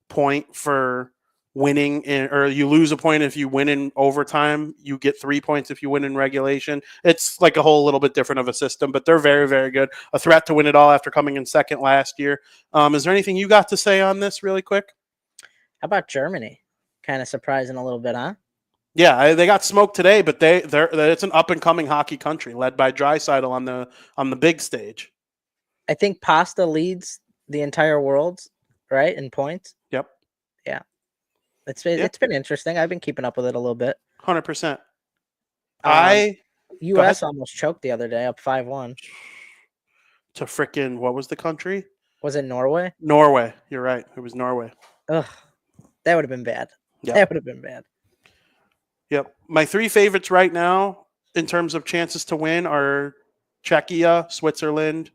point for winning or you lose a point if you win in overtime. You get 3 points if you win in regulation. It's like a whole little bit different of a system, but they're very, very good. A threat to win it all after coming in second last year. Is there anything you got to say on this really quick? How about Germany? Kind of surprising a little bit, huh? Yeah, they got smoked today, but they're it's an up and coming hockey country led by Draisaitl on the big stage. I think Pasta leads the entire world, right, in points. Yep. Yeah, it's been interesting. I've been keeping up with it a little bit. 100%. Um, Go ahead. U.S. almost choked the other day, up 5-1. To frickin' what was the country? Was it Norway? Norway. You're right. It was Norway. Ugh, that would have been bad. Yep. That would have been bad. Yep. My three favorites right now in terms of chances to win are Czechia, Switzerland,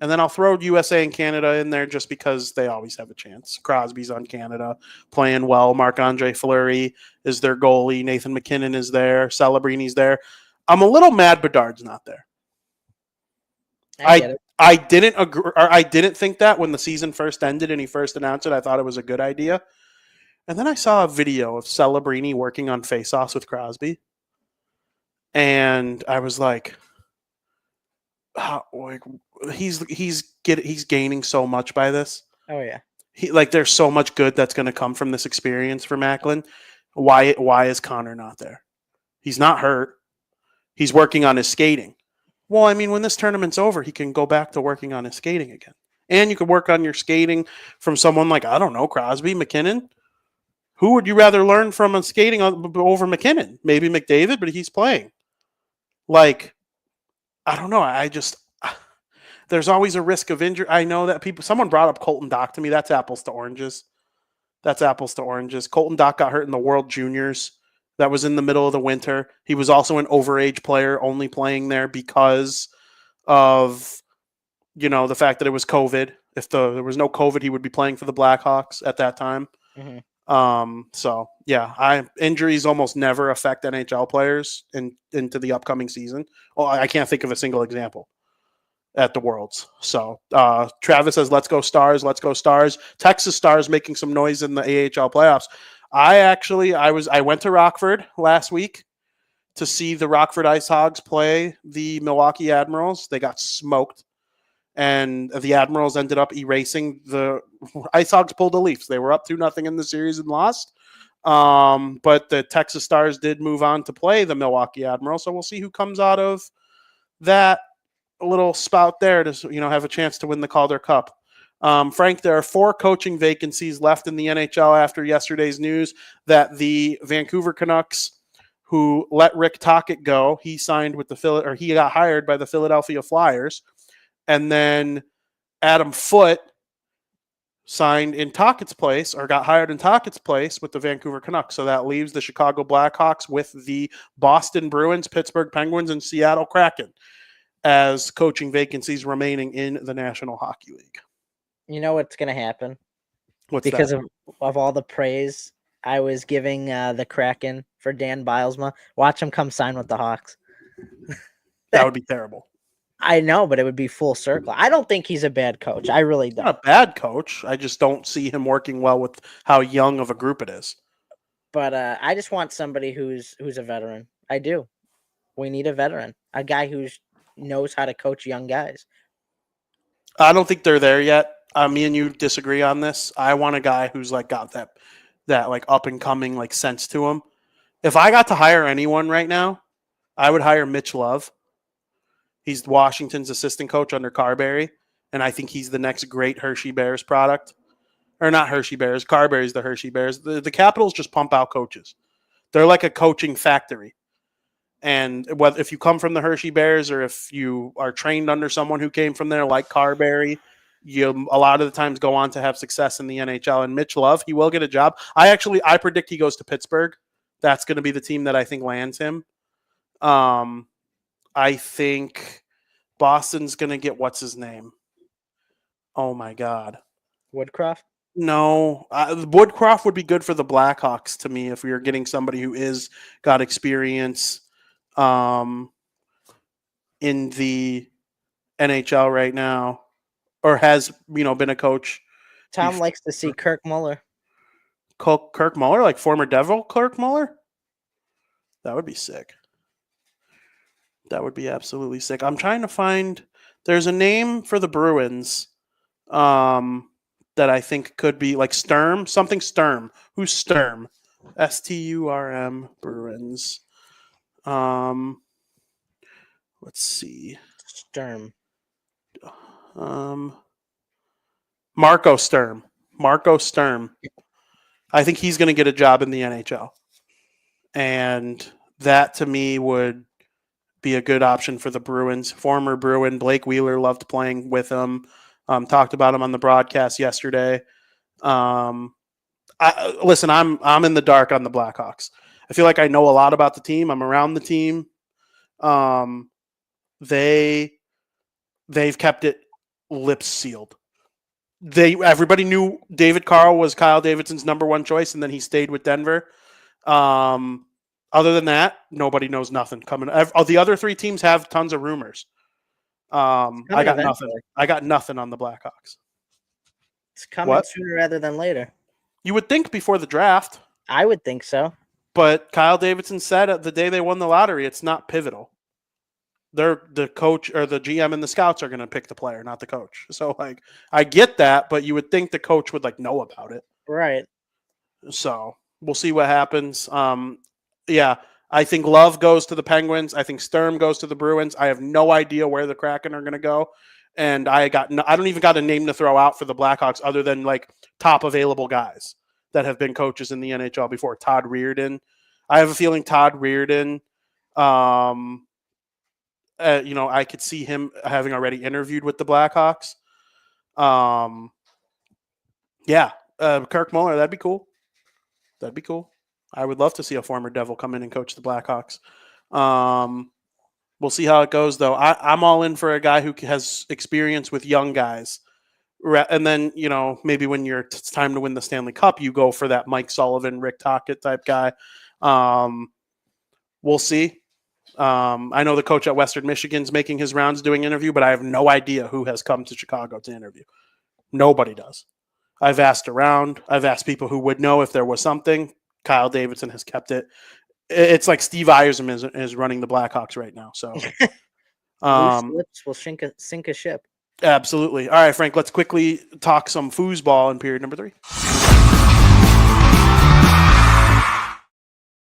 and then I'll throw USA and Canada in there just because they always have a chance. Crosby's on Canada, playing well. Marc-Andre Fleury is their goalie. Nathan McKinnon is there. Celebrini's there. I'm a little mad Bedard's not there. I get it. I didn't agree, or I didn't think that when the season first ended and he first announced it. I thought it was a good idea. And then I saw a video of Celebrini working on face-offs with Crosby. And I was like, he's gaining so much by this. Oh yeah. There's so much good that's going to come from this experience for Macklin. Why is Connor not there? He's not hurt. He's working on his skating. Well, I mean, when this tournament's over, he can go back to working on his skating again. And you could work on your skating from someone like, I don't know, Crosby, McKinnon. Who would you rather learn from on skating over McKinnon? Maybe McDavid, but he's playing. I don't know. There's always a risk of injury. I know that someone brought up Colton Dach to me. That's apples to oranges. Colton Dach got hurt in the World Juniors. That was in the middle of the winter. He was also an overage player, only playing there because of, the fact that it was COVID. If there was no COVID, he would be playing for the Blackhawks at that time. Mm-hmm. So yeah, injuries almost never affect NHL players into the upcoming season. Well, I can't think of a single example at the Worlds. So Travis says, let's go Stars. Texas Stars making some noise in the AHL playoffs. I went to Rockford last week to see the Rockford Ice Hogs play the Milwaukee Admirals. They got smoked, and the Admirals ended up erasing the Ice Hogs. Pulled the Leafs. They were up 2-0 in the series and lost. But the Texas Stars did move on to play the Milwaukee Admirals. So we'll see who comes out of that little spout there to have a chance to win the Calder Cup. Frank, there are 4 coaching vacancies left in the NHL after yesterday's news that the Vancouver Canucks, who let Rick Tocchet go, he got hired by the Philadelphia Flyers, and then Adam Foote signed in Tocchett's place, or got hired in Tocchett's place with the Vancouver Canucks. So that leaves the Chicago Blackhawks with the Boston Bruins, Pittsburgh Penguins, and Seattle Kraken as coaching vacancies remaining in the National Hockey League. You know what's going to happen? Because of all the praise I was giving the Kraken for Dan Bilesma. Watch him come sign with the Hawks. That would be terrible. I know, but it would be full circle. I don't think he's a bad coach. I really don't. Not a bad coach. I just don't see him working well with how young of a group it is. But I just want somebody who's a veteran. I do. We need a veteran, a guy who knows how to coach young guys. I don't think they're there yet. Me and you disagree on this. I want a guy who's got that up and coming sense to him. If I got to hire anyone right now, I would hire Mitch Love. He's Washington's assistant coach under Carberry, and I think he's the next great Hershey Bears product. Or not Hershey Bears. Carberry's the Hershey Bears. The Capitals just pump out coaches. They're like a coaching factory. And if you come from the Hershey Bears or if you are trained under someone who came from there like Carberry, you a lot of the times go on to have success in the NHL. And Mitch Love, he will get a job. I predict he goes to Pittsburgh. That's going to be the team that I think lands him. I think Boston's going to get what's his name? Oh my God. Woodcroft? No, Woodcroft would be good for the Blackhawks to me if we were getting somebody who got experience in the NHL right now, or has been a coach. Tom likes to see Kirk Muller. Kirk Muller, like former Devil Kirk Muller. That would be sick. That would be absolutely sick. I'm trying to find. There's a name for the Bruins. That I think could be like Sturm, something Sturm. Who's Sturm? STURM Bruins. Let's see. Sturm. Marco Sturm. Marco Sturm. I think he's going to get a job in the NHL. And that to me would be a good option for the Bruins. Former Bruin Blake Wheeler loved playing with him. Talked about him on the broadcast yesterday. Listen, I'm in the dark on the Blackhawks. I feel like I know a lot about the team. I'm around the team. They've kept it lips sealed. Everybody knew David Carl was Kyle Davidson's number one choice, and then he stayed with Denver. Other than that, nobody knows nothing coming. The other three teams have tons of rumors. I got nothing. I got nothing on the Blackhawks. It's coming sooner rather than later. You would think before the draft. I would think so. But Kyle Davidson said the day they won the lottery, it's not pivotal. The coach or the GM and the scouts are going to pick the player, not the coach. So, like, I get that, but you would think the coach would know about it, right? So we'll see what happens. Yeah, I think Love goes to the Penguins. I think Sturm goes to the Bruins. I have no idea where the Kraken are going to go, and I don't even got a name to throw out for the Blackhawks other than top available guys that have been coaches in the NHL before. Todd Reirden. I have a feeling Todd Reirden. I could see him having already interviewed with the Blackhawks. Kirk Muller, that'd be cool. That'd be cool. I would love to see a former Devil come in and coach the Blackhawks. We'll see how it goes, though. I'm all in for a guy who has experience with young guys. And then, maybe when it's time to win the Stanley Cup, you go for that Mike Sullivan, Rick Tocchet type guy. We'll see. I know the coach at Western Michigan's making his rounds doing interview, but I have no idea who has come to Chicago to interview. Nobody does. I've asked around. I've asked people who would know if there was something. Kyle Davidson has kept it. It's like Steve Yzerman is running the Blackhawks right now. So, lips will sink a ship. Absolutely. All right, Frank, let's quickly talk some foosball in period number 3.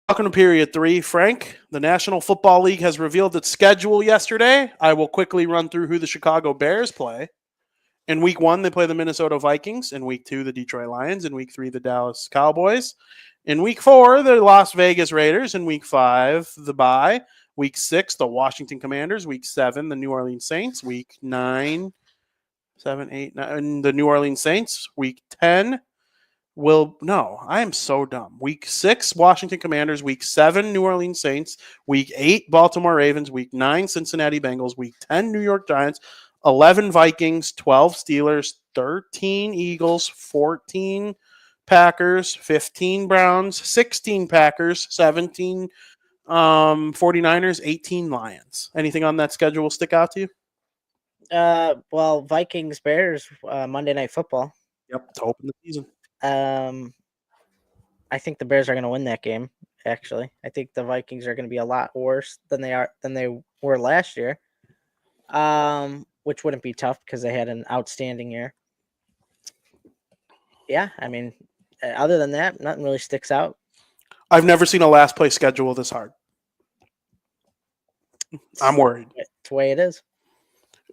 Welcome to period 3. Frank, the National Football League has revealed its schedule yesterday. I will quickly run through who the Chicago Bears play. In week 1, they play the Minnesota Vikings. In week 2, the Detroit Lions. In week 3, the Dallas Cowboys. In week 4, the Las Vegas Raiders. In week 5, the bye. Week 6, the Washington Commanders. Week 7, the New Orleans Saints. Week 9, 7, 8, 9, the New Orleans Saints. Week 10, I am so dumb. Week 6, Washington Commanders. Week 7, New Orleans Saints. Week 8, Baltimore Ravens. Week 9, Cincinnati Bengals. Week 10, New York Giants. 11, Vikings. 12, Steelers. 13, Eagles. 14, Packers. 15, Browns. 16, Packers. 17, 49ers. 18, Lions. Anything on that schedule stick out to you? Vikings, Bears, Monday Night Football. Yep, to open the season. I think the Bears are going to win that game. Actually, I think the Vikings are going to be a lot worse than they were last year. Which wouldn't be tough because they had an outstanding year. Yeah, I mean, other than that, nothing really sticks out. I've never seen a last place schedule this hard. I'm worried. It's the way it is.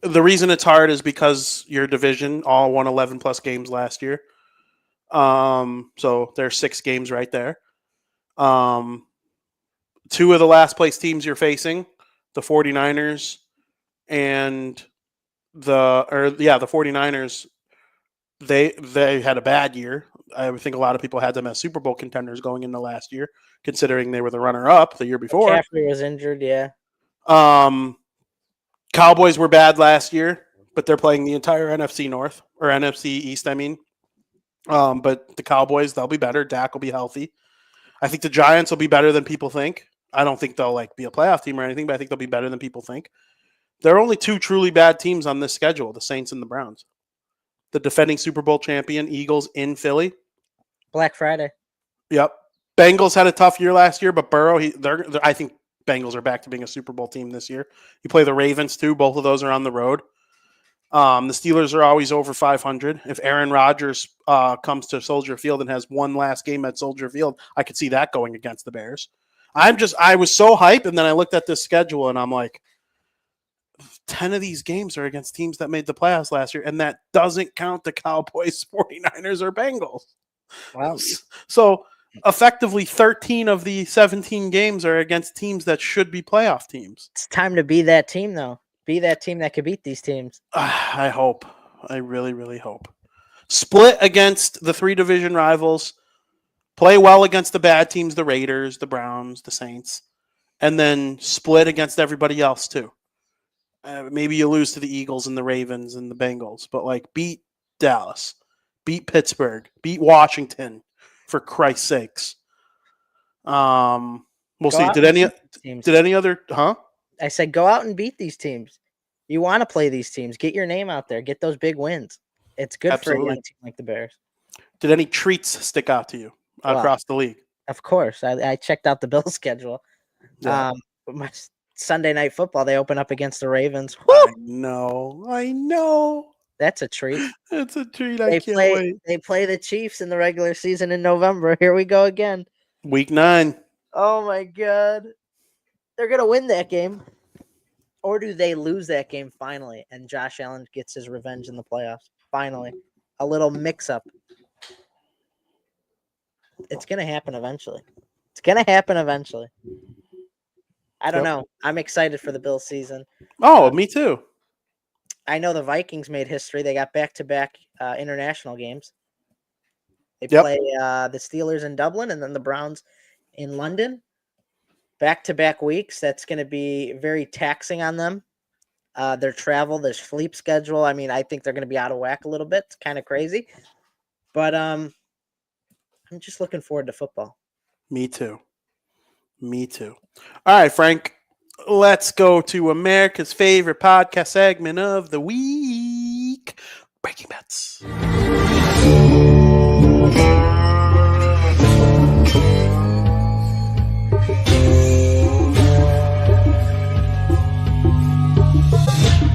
The reason it's hard is because your division all won 11 plus games last year. So there's 6 games right there. 2 of the last place teams you're facing, the 49ers and the 49ers, they had a bad year. I think a lot of people had them as Super Bowl contenders going into last year, considering they were the runner-up the year before. McCaffrey was injured, yeah. Cowboys were bad last year, but they're playing the entire NFC North or NFC East, I mean. But the Cowboys, they'll be better. Dak will be healthy. I think the Giants will be better than people think. I don't think they'll be a playoff team or anything, but I think they'll be better than people think. There are only 2 truly bad teams on this schedule, the Saints and the Browns. The defending Super Bowl champion Eagles in Philly. Black Friday. Yep. Bengals had a tough year last year, but Burrow, I think Bengals are back to being a Super Bowl team this year. You play the Ravens too. Both of those are on the road. The Steelers are always over 500. If Aaron Rodgers comes to Soldier Field and has one last game at Soldier Field, I could see that going against the Bears. I was so hyped, and then I looked at this schedule, and I'm like, 10 of these games are against teams that made the playoffs last year, and that doesn't count the Cowboys, 49ers, or Bengals. Wow. So effectively 13 of the 17 games are against teams that should be playoff teams. It's time to be that team, though. Be that team that could beat these teams. I hope. I really, really hope. Split against the 3 division rivals. Play well against the bad teams, the Raiders, the Browns, the Saints. And then split against everybody else, too. Maybe you lose to the Eagles and the Ravens and the Bengals. But, beat Dallas. Beat Pittsburgh. Beat Washington. For Christ's sakes. We'll see. Did any other, huh? I said, go out and beat these teams. You want to play these teams. Get your name out there. Get those big wins. It's good for a young team like the Bears. Did any treats stick out to you across the league? Of course. I checked out the Bills schedule. Yeah. My Sunday Night Football, they open up against the Ravens. Woo! I know. That's a treat. It's a treat. I can't wait. They play the Chiefs in the regular season in November. Here we go again. Week 9. Oh, my God. They're going to win that game. Or do they lose that game finally? And Josh Allen gets his revenge in the playoffs. Finally. A little mix-up. It's going to happen eventually. I don't know. I'm excited for the Bills season. Oh, me too. I know the Vikings made history. They got back-to-back international games. They play the Steelers in Dublin and then the Browns in London. Back-to-back weeks. That's going to be very taxing on them. Their travel, their sleep schedule. I mean, I think they're going to be out of whack a little bit. It's kind of crazy. But I'm just looking forward to football. Me too. All right, Frank. Let's go to America's favorite podcast segment of the week. Breaking Bets.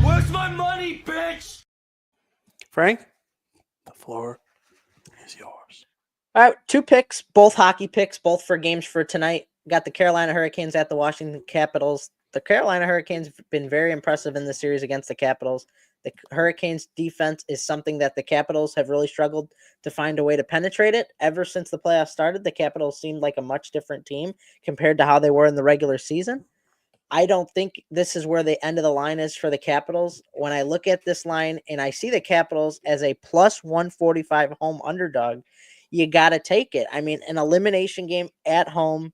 Where's my money, bitch? Frank, the floor is yours. All right, 2 picks, both hockey picks, both for games for tonight. Got the Carolina Hurricanes at the Washington Capitals. The Carolina Hurricanes have been very impressive in the series against the Capitals. The Hurricanes defense is something that the Capitals have really struggled to find a way to penetrate it. Ever since the playoffs started, the Capitals seemed like a much different team compared to how they were in the regular season. I don't think this is where the end of the line is for the Capitals. When I look at this line and I see the Capitals as a plus 145 home underdog, you got to take it. I mean, an elimination game at home,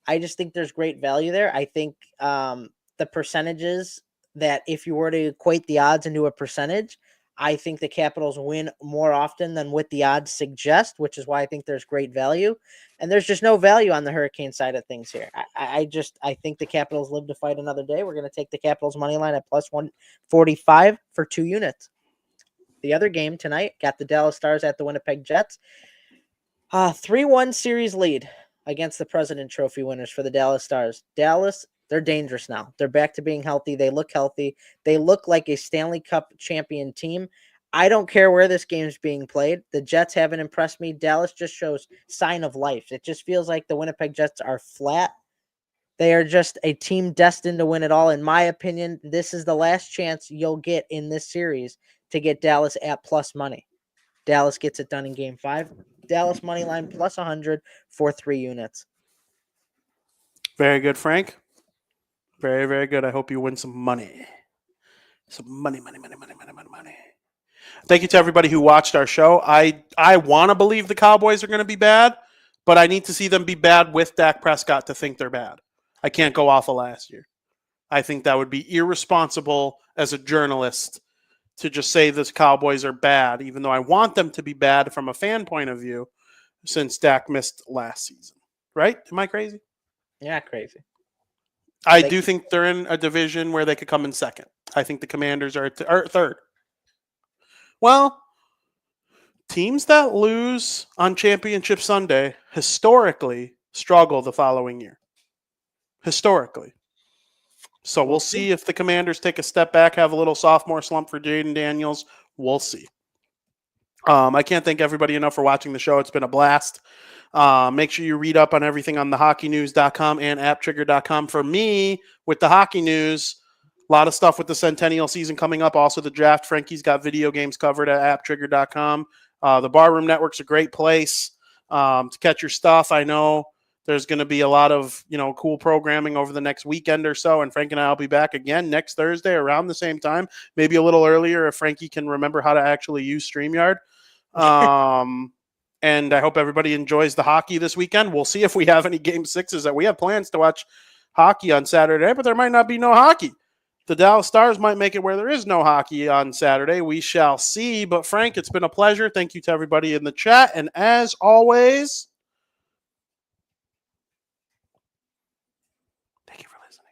I just think there's great value there. I think the percentages that if you were to equate the odds into a percentage, I think the Capitals win more often than what the odds suggest, which is why I think there's great value. And there's just no value on the Hurricane side of things here. I think the Capitals live to fight another day. We're going to take the Capitals money line at plus 145 for 2 units. The other game tonight got the Dallas Stars at the Winnipeg Jets. 3-1 series lead against the President Trophy winners for the Dallas Stars. Dallas, they're dangerous now. They're back to being healthy. They look healthy. They look like a Stanley Cup champion team. I don't care where this game is being played. The Jets haven't impressed me. Dallas just shows sign of life. It just feels like the Winnipeg Jets are flat. They are just a team destined to win it all. In my opinion, this is the last chance you'll get in this series to get Dallas at plus money. Dallas gets it done in game 5. Dallas money line plus 100 for 3 units. Very good, Frank. Very, very good. I hope you win some money. Some money. Thank you to everybody who watched our show. I want to believe the Cowboys are going to be bad, but I need to see them be bad with Dak Prescott to think they're bad. I can't go off of last year. I think that would be irresponsible as a journalist to just say the Cowboys are bad, even though I want them to be bad from a fan point of view since Dak missed last season. Right? Am I crazy? Yeah, crazy. I do think they're in a division where they could come in second. I think the Commanders are third. Well, teams that lose on Championship Sunday historically struggle the following year. Historically. So we'll see if the Commanders take a step back, have a little sophomore slump for Jaden Daniels. We'll see. I can't thank everybody enough for watching the show. It's been a blast. Make sure you read up on everything on thehockeynews.com and apptrigger.com. For me, with the hockey news, a lot of stuff with the Centennial season coming up. Also, the draft. Frankie's got video games covered at apptrigger.com. The Barroom Network's a great place to catch your stuff. I know there's going to be a lot of cool programming over the next weekend or so, and Frank and I will be back again next Thursday around the same time, maybe a little earlier if Frankie can remember how to actually use StreamYard. And I hope everybody enjoys the hockey this weekend. We'll see if we have any Game 6s. That we have plans to watch hockey on Saturday, but there might not be no hockey. The Dallas Stars might make it where there is no hockey on Saturday. We shall see. But Frank, it's been a pleasure. Thank you to everybody in the chat. And as always, thank you for listening.